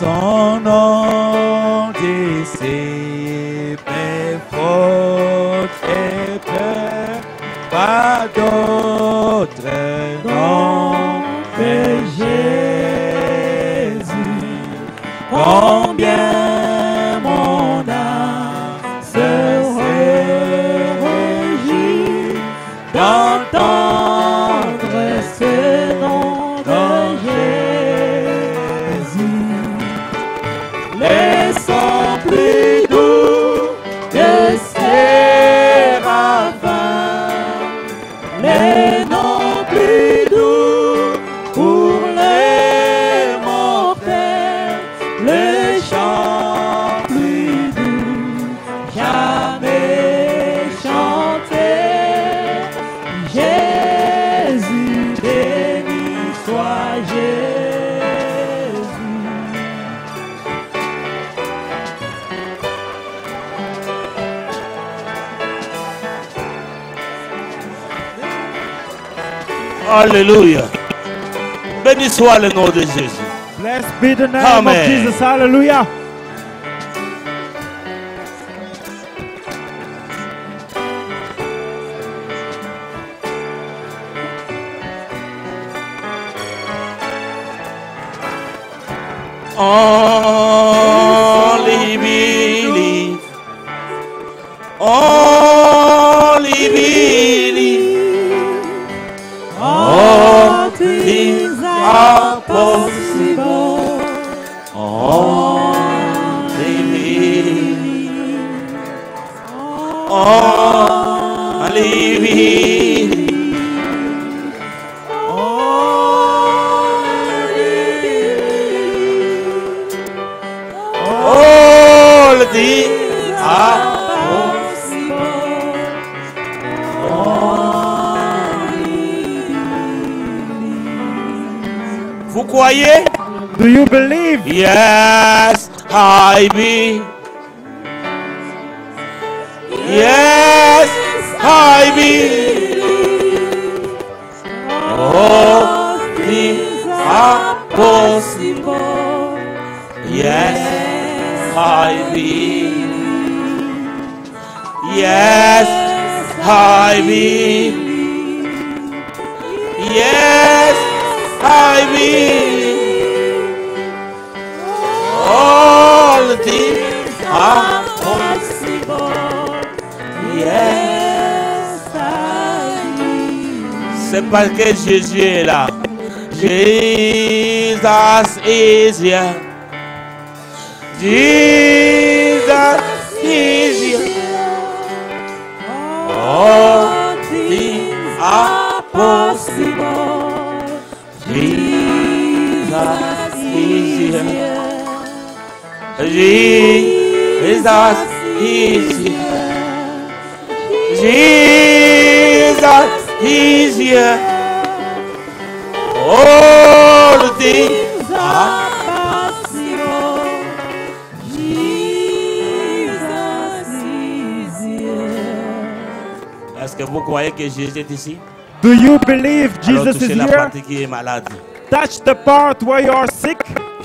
son nom dissipe mes fautes et peurs, pas d'autre nom que Jésus. Combien mon âme se réjouit d'entendre ce nom de Jésus. Les sons plus doux que séraphins, les noms plus doux pour les mortels, le chant plus doux jamais chanté. Jésus, béni soit Jésus. Alléluia. Béni soit le nom de Jésus. Blessed be the name Amen. of Jesus. Hallelujah. Only believe. Only believe. All things are possible. Only believe. Only believe. All things are possible. Vous croyez? Do you believe? Yes, I believe. Yes, I believe. All things are possible. Yes, I believe. Yes, I believe. Yes, I believe. All things are possible. Yes, I believe. C'est parce que Jésus est là. Jesus is here. Jesus is here. All things are possible. Jesus is here. Jesus is here. Jesus is here. All things are possible. Est-ce que vous croyez que Jésus est ici? Do you believe Jesus is la here? partie qui est malade. Touch the part where you are sick.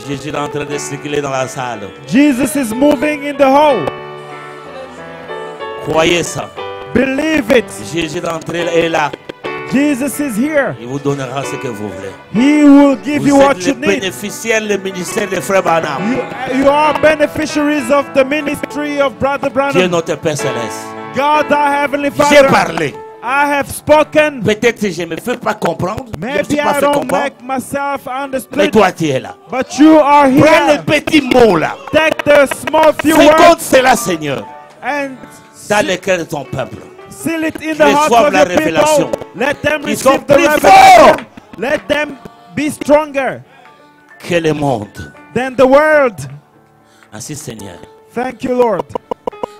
Jésus est en train de circuler dans la salle. Jesus is moving in the hall. Croyez ça. Believe it. Jésus est là. Jesus is here. Il vous donnera ce que vous voulez. He will give you Vous what êtes you les need. bénéficiaires du ministère de Frère Branham. You are beneficiaries of the ministry of Brother Dieu Branham. notre Père Céleste. God, our Heavenly J'ai Father. parlé. I have spoken. Peut-être que je ne me fais pas comprendre. Je ne me Maybe suis pas I fait don't comprendre. make myself Mais understood. toi, tu es là. But you are Prends les here. petits mots là. Take the small few Fais comme words cela, Seigneur, and dans le cœur de ton peuple. seal it in the Qu'ils heart reçoivent of la your révélation. people. Let them Qu'ils sont receive the plus revelation. forts Let them be stronger que le monde. than the world. Ainsi, Seigneur, Thank you, Lord.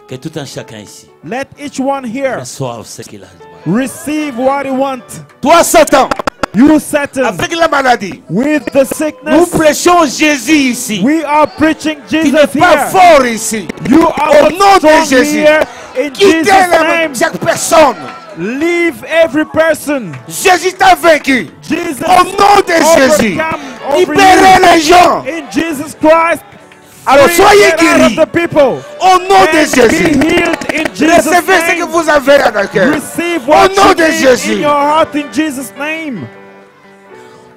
que tout un chacun ici Let each one here reçoive ce qu'il a. receive what he wants. Toi, Satan, You, Satan, avec la maladie, with the nous sickness, prêchons Jésus ici. we are preaching Tu Jesus n'es pas here. fort ici. You Au are nom de strong Jésus. here in Quittez Jesus' name. chaque personne. Leave every person. Jésus t'a vaincu. Jesus Au nom de Jésus. overcome Libérez les gens. In Jesus Christ. Alors soyez guéris. Au nom de Jésus. Recevez ce que vous avez à la cœur. Au nom de Jésus.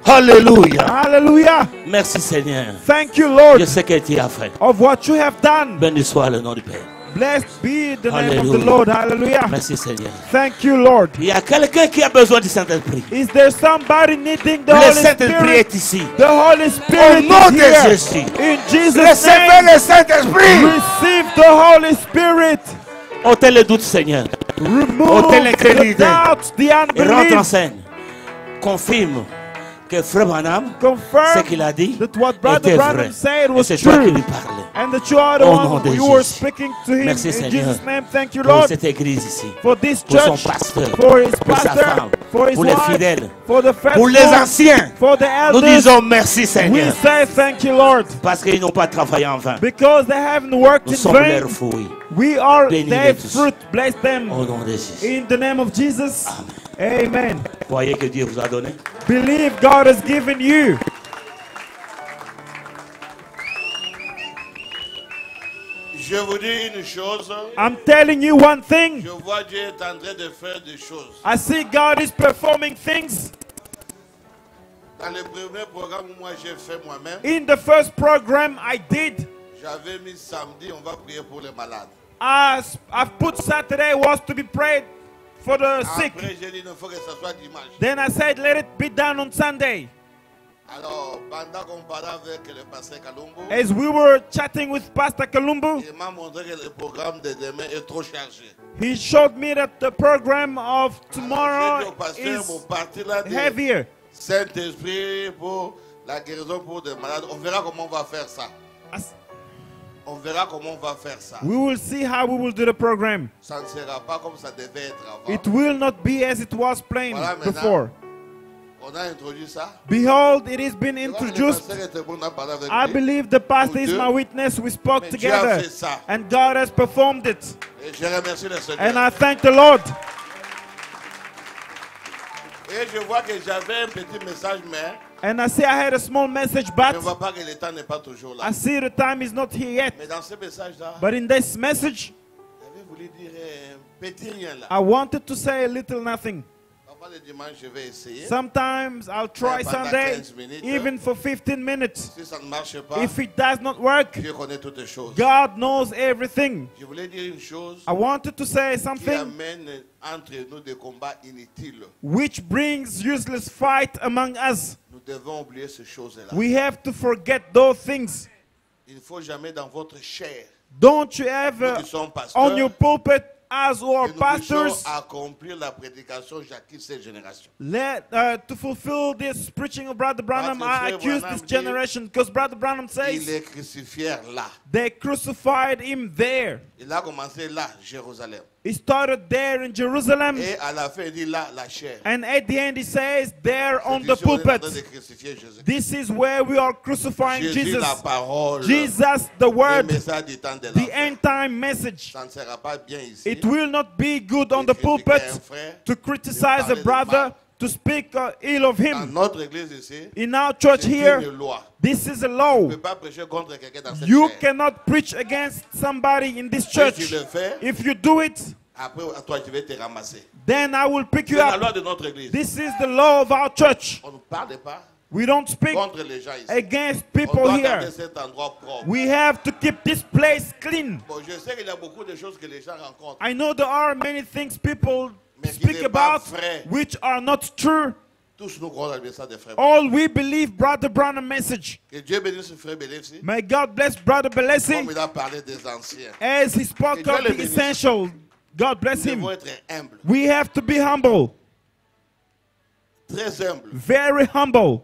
Alléluia. Hallelujah. Merci Seigneur. Thank you, Lord. Je sais que tu as fait. Of what you have done. Béni soit le nom du Père. Blessed be the name of the Lord. Hallelujah. Merci Seigneur. Thank you, Lord. Il y a quelqu'un qui a besoin du Saint-Esprit. Is there somebody needing the Le Holy Saint-Esprit Spirit? est ici. The Holy Spirit Au nom is de here. Jésus. In Jesus' Recevez name. le Saint-Esprit. Receive the Holy Spirit. Ôtez le doute, Seigneur. Remove Ôtez the l'incrédulité. doubts, the Et rentre en unbelief. scène. Confirme que Frère Branham, ce Confirm qu'il a dit, that what était Brother vrai. Branham said Et was c'est toi qui true. lui parlais. And that you are the Au one nom de you were Jésus. speaking to him. Merci, In Seigneur, Jesus' name, thank you, pour Lord. cette église ici, For this pour son church, pasteur, for his pour sa pastor, femme, for his pour les wife, fidèles, for the pour les faithful, anciens. for the Nous elders. disons merci We Seigneur, say thank you, Lord, parce qu'ils n'ont pas travaillé en vain. because they haven't worked Nous in sommes vain. leurs fruits. We are Bénis-les their tous. fruit. Bless them. Au nom de Jésus. In the name of Jesus. Amen. Croyez que Dieu vous a donné. Believe God has given you. Je vous dis une chose. I'm telling you one thing. Je vois Dieu est en train de faire des choses. I see God is performing things. Dans le premier programme où moi j'ai fait moi-même, In the first program I did, j'avais mis samedi, on va prier pour les malades. I've put Saturday was to be prayed for the sick. Après j'ai dit, il faut que ce soit dimanche. Then I said, let it be done on Sunday. Alors, pendant qu'on parlait avec le pasteur Kalumbu, As we were chatting with Pastor Kalumbu, il m'a montré que le programme de demain est trop chargé. he showed me that the program of J'ai dit tomorrow au pasteur, is pour partir là de heavier. Saint-Esprit pour la guérison pour des malades, on verra comment on va faire ça. On verra comment on va faire ça. We will see how we will do the program. Ça ne sera pas comme ça devait être avant. It will not be as it was planned Voilà, maintenant, before. On a introduit ça. Behold, it has been Je vois que le introduced. pasteur était bon, on a parlé avec I lui. believe the pastor Nous is deux. my witness. We spoke Mais Dieu a together, fait ça. and God has performed it. Et je remercie le Seigneur. And I thank the Lord. Et je vois que j'avais un petit message, mais And I see I had a small message, je but ne vois pas que le temps n'est pas toujours là. I see the time is not here yet. Mais dans ce message-là, But in this message, j'avais voulu dire un petit rien là. I wanted to say a little nothing. Parfois le dimanche, je vais essayer. Sometimes I'll try Pendant Sunday, 15 minutes. even for 15 minutes. Si ça ne marche pas, If it does not work, Dieu connaît toutes les choses. God knows everything. Je voulais dire une chose I wanted to say qui something amène entre nous des combats inutiles. which brings useless fight among us. Nous devons oublier ces choses-là. We have to forget those things. Il ne faut jamais dans votre chair, Don't you nous ever qui sommes pasteurs, on your pulpit as our que nous puissions pastors accomplir la prédication j'accuse cette génération. to fulfill this preaching of Brother Branham. Parce que I Frère accuse Branham this dit, generation because Brother Branham Il says est crucifié là. they crucified him there. Il a commencé là, Jérusalem. He started there in Jerusalem, Et à la fin, il dit là, la chair. and at the end he says there on the C'est ici où on est en train de pulpit. crucifier Jésus. This is where we are crucifying Jésus, Jesus. la parole, Jesus, the le word, message du temps de la the fin. end time message. Ça ne sera pas bien ici. It will not be good on de the critiquer pulpit un frère, to criticize a de brother, mal. to speak ill of Dans him. notre église ici, In our church c'est here, une loi. this is a On law. ne peut pas prêcher contre quelqu'un dans cette You chair. cannot preach against somebody in this Si church. tu le fais, If you do it, après, à toi, je vais te ramasser. then I will pick C'est you la up. loi de notre église. This is the law of our church. On ne parle pas We don't speak contre les gens ici. against On people doit here. garder cet endroit propre. We have to keep this place clean. Bon, je sais qu'il y a beaucoup de choses que les gens rencontrent. I know there are many things people Mais qui speak n'est pas about vrai. which are not true. Tous nous croyons dans le message des frères. All we believe, Brother Branham message. Que Dieu bénisse frère Belefsi. May God bless Brother Comme Belesi il a parlé des anciens. as he spoke Que Dieu of le the bénisse. essential. God bless Nous him. devons être humbles. We have to be humble, Très humbles. very humble.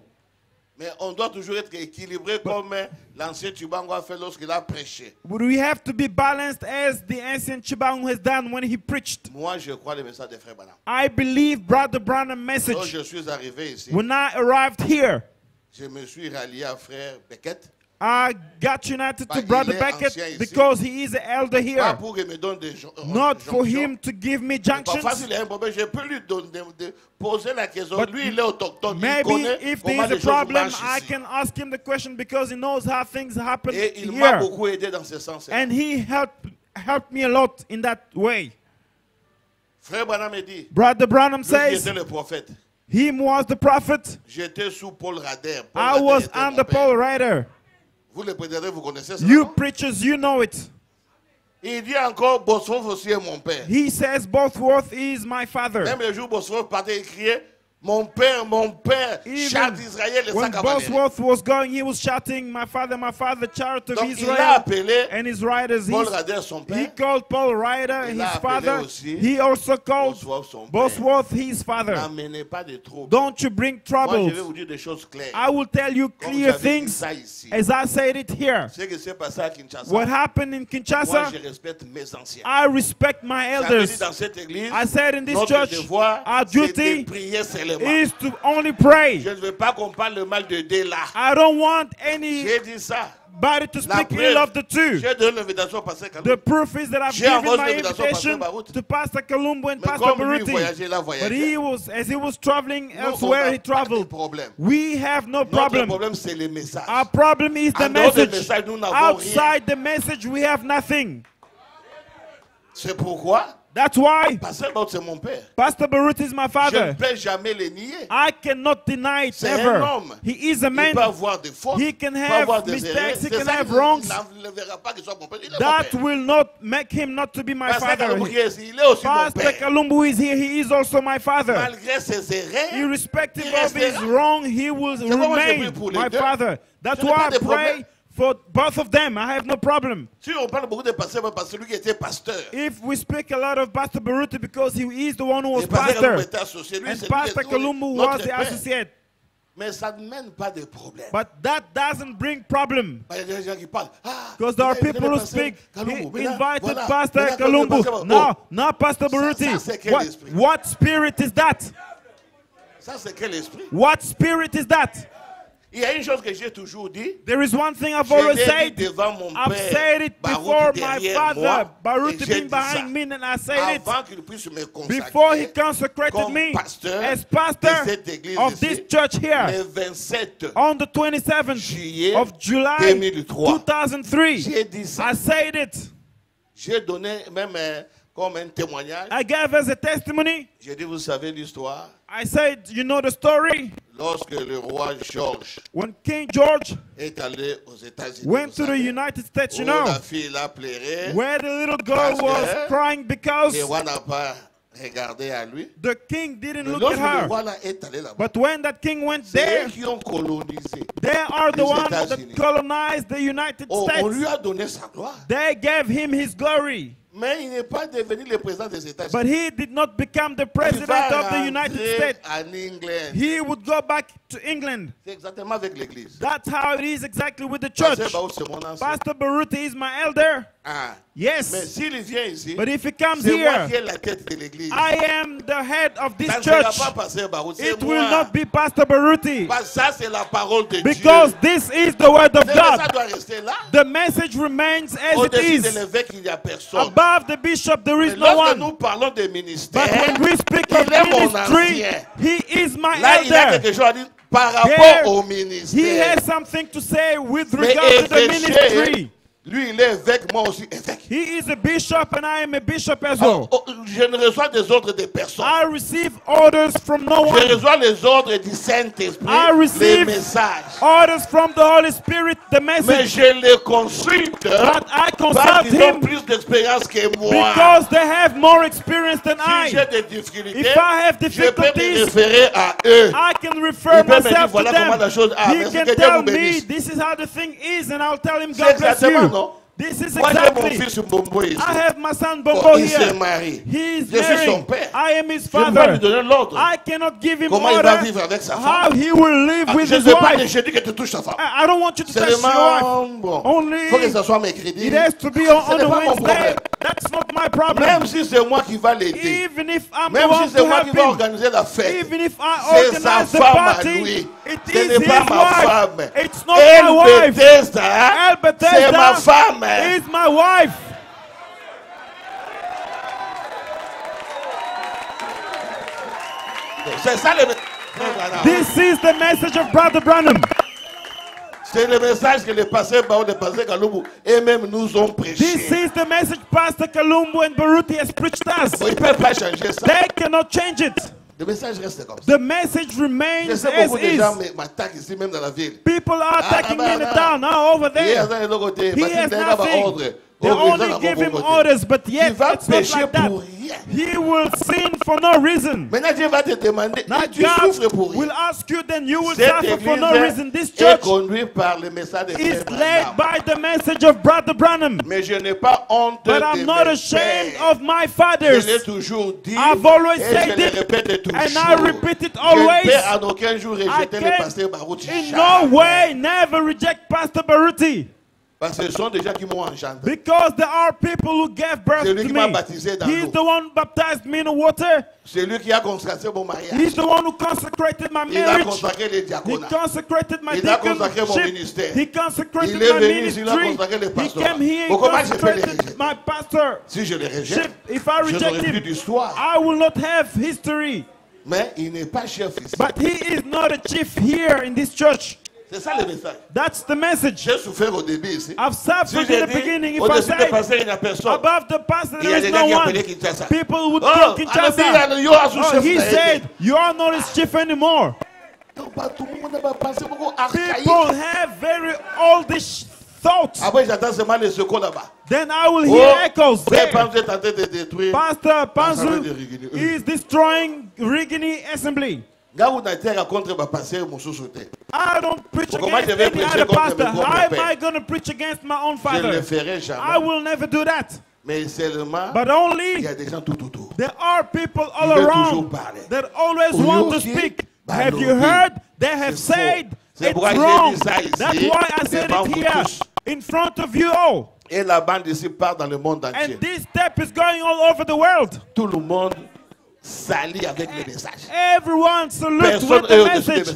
Mais on doit toujours être équilibré comme l'ancien Tubango a fait lorsqu'il a prêché. We have to be balanced as the ancient Chibang has done when he preached. Moi, je crois le message des frères Branham. I believe Brother Branham Quand message. je suis arrivé ici, When I arrived here, je me suis rallié à frère Beckett. I got united to Brother Beckett because he is an elder here. Not for him to give me junctions. Maybe if there is a problem, I can ask him the question because he knows how things happen here. And he helped me a lot in that way. Brother Branham says, him was the prophet. I was under Paul Ryder. You preachers, you know it. He says Bosworth is my father. Mon père, char d'Israël et sa cavalerie. When Bosworth was going, he was shouting, my father, chariot of Israel. And his riders, he called Paul Ryder his father. He also called Bosworth his father. Don't you bring troubles. I will tell you clear things as I said it here. What happened in Kinshasa, I respect my elders. I said in this church, our duty is to only pray. I don't want anybody to speak ill of the two. The proof is that I've given my invitation to Pastor Kalumbu and Pastor Baruti. But as he was traveling elsewhere, he traveled. We have no problem. Our problem is the message. Outside the message, we have nothing. That's why Pastor Baruti is my father. I cannot deny it ever. He is a man. He can have mistakes. He can have wrongs. That will not make him not to be my father. Pastor Kalumbu is here. He is also my father. Irrespective of his wrong, he will remain my father. That's why I pray for both of them. I have no problem. If we speak a lot of Pastor Baruti because he is the one who was pastor, and Pastor Kalumbu was the associate. But that doesn't bring problem. Because there are people who speak. He invited Pastor Kalumbu. Now Pastor Baruti. What spirit is that? What spirit is that? There is one thing I've always said. I've said it before my father, Baruti being behind me, and I said it before he consecrated me as pastor of this church here on the 27th of July 2003. I said it. I gave as a testimony. I said, you know the story? When King George went to the United States, you know, where the little girl was crying because the king didn't look at her. But when that king went there, they are the ones that colonized the United States. They gave him his glory. But he did not become the president of the United States. He would go back to England. That's how it is exactly with the church. Pastor Baruti is my elder. Yes. But if he comes here, I am the head of this church. It will not be Pastor Baruti. Because this is the word of God. The message remains as it is. Above the bishop, there is no one. But when we speak of ministry, he is my elder. He has something to say with regard to the ministry. Lui, il est évêque, moi aussi évêque. He is a bishop and I am a bishop as well. Je ne reçois des ordres de personne. I receive orders from no one. Je reçois les ordres du Saint-Esprit, I receive les messages. Orders from the Holy Spirit, the message. Mais je les consulte. But I consult parce qu'ils ont him plus d'expérience que moi. because they have more experience than I. Si j'ai des difficultés, if I have difficulties, je peux me référer à eux. I can refer myself voilà to them. comment la chose a. He can tell me this is how the thing is, and I'll tell him God bless you. This is exactly. I have my son Bombo here. He is married. I am his father. I cannot give him order how he will live with his wife. I don't want you to touch your wife. Only it has to be on a Wednesday. That's not my problem. Même si c'est moi qui va l'aider. Even if I'm Même the si one c'est to moi help qui va him. organiser la fête. Even if I C'est sa organize the femme à party, lui. it Ce is n'est his pas ma wife. femme. It's not my wife. Bethesda, El c'est ma Bethesda femme. is my wife. C'est ça le This is the message of Brother Branham. C'est le message que les pasteurs Bao, les pasteurs Kalumbu et même nous ont prêché. This is the message Pastor Kalumbu and Baruti has preached us. Ils ne peuvent pas changer ça. They cannot change it. Le message reste comme ça. The message remains Je sais as beaucoup de is. gens m'attaquent ici même dans la ville. People are attacking me in the town now over there. He has nothing. They only give him orders, but yet it's not like that. He will sin for no reason. Now God will ask you, then you will suffer for no reason. This church is led by the message of Brother Branham. But I'm not ashamed of my fathers. I've always said it, and I repeat it always. I can in no way never reject Pastor Baruti. Parce que ce sont des gens qui m'ont engendré. Because there are people who gave birth to me. He's the one who baptized me in the water. C'est lui qui a consacré mon mariage. He's the one who consecrated my marriage. Il a consacré les diaconats. He consecrated my il a consacré mon ministère. He consecrated il est my venu, ministry. il a consacré les pasteurs. He came here and consecrated my pastor. Si je le rejette, if I reject him, I will not have history. Mais il n'est pas chef ici. But he is not a chief here in this church. C'est ça le message. That's the message. J'ai souffert au début ici. I've suffered in the beginning. If I say above the pastor there is no one, people would call Kinshasa. He said, you are not his chief anymore. People have very oldish thoughts. Then I will hear echoes there. Pastor Panzu is destroying Rigini Assembly. I don't preach against any other pastor. How am I going to preach against my own father? I will never do that. But only there are people all around that always want to speak. Have you heard? They have said it's wrong. That's why I said it here in front of you all. And this step is going all over the world. Everyone salutes with the message.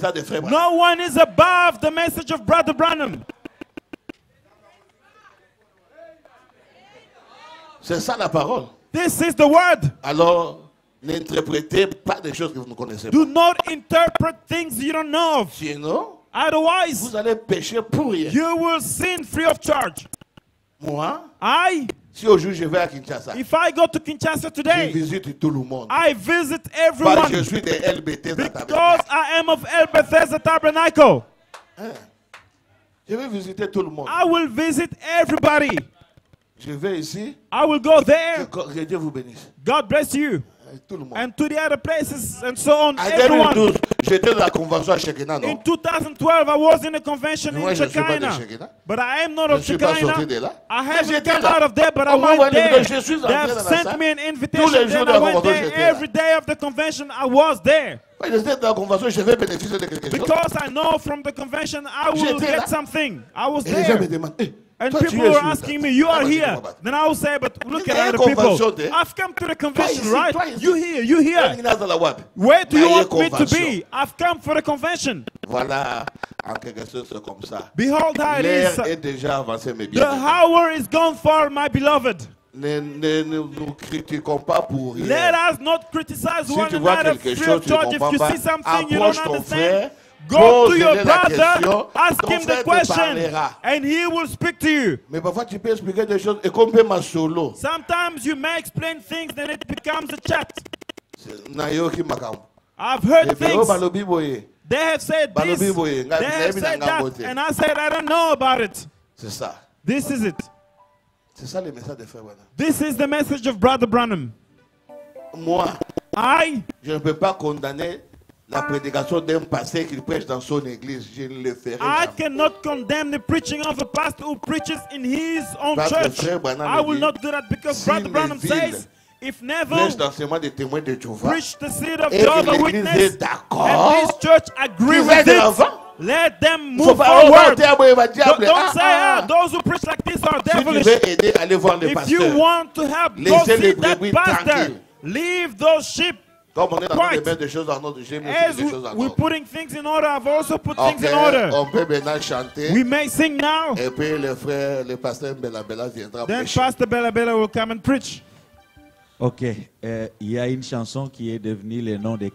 No one is above the message of Brother Branham. C'est ça la parole. This is the word. Alors, n'interprétez pas des choses que vous ne connaissez pas. Do not interpret things you don't know of. Sinon, otherwise, vous allez pécher pour rien. You will sin free of charge. Moi, si aujourd'hui je vais à Kinshasa, if I go to Kinshasa today, je visite tout le monde. I visit everyone. Parce que je suis de El Bethesda because I am of El Bethesda Tabernacle. Je vais visiter tout le monde. I will visit everybody. Je vais ici. I will go there. Que Dieu vous bénisse. God bless you. And to the other places and so on. En 2012, j'étais dans la convention à Shekinah, non? In 2012, I was in a convention in Shekinah. But I am not of Shekinah. I haven't come out of there, but I went there. They have sent me an invitation. Then I went there every day of the convention. I was there. Because I know from the convention I will get something. I was there. And people were asking me, you are here. Then I will say, but look at other people. I've come to the convention, right? You here, you here. Where do you want me to be? I've come for the convention. Behold how it is. The hour is gone far, my beloved. Let us not criticize one another free of charge. If you see something you don't understand, go to your brother, ask him the question, and he will speak to you. Sometimes you may explain things, then it becomes a chat. I've heard things. They have said this, they have said that, and I said, I don't know about it. This is it. This is the message of Brother Branham. Je ne peux pas condamner la prédication d'un pasteur qui prêche dans son église. Je ne le ferai jamais. I cannot condemn the preaching of a pastor who preaches in his own church. I will not do that because Brother Branham says, if Neville preached the seed of Jehovah's Witness and this church agree with it, Let them move forward. Don't say, those who preach like this are devilish. If you want to help, go see that pastor. Leave those sheep. Quiet. As we're putting things in order, I've also put things in order. We may sing now. Then Pastor Bella Bella will come and preach. Ok, il y a une chanson qui est devenue le nom de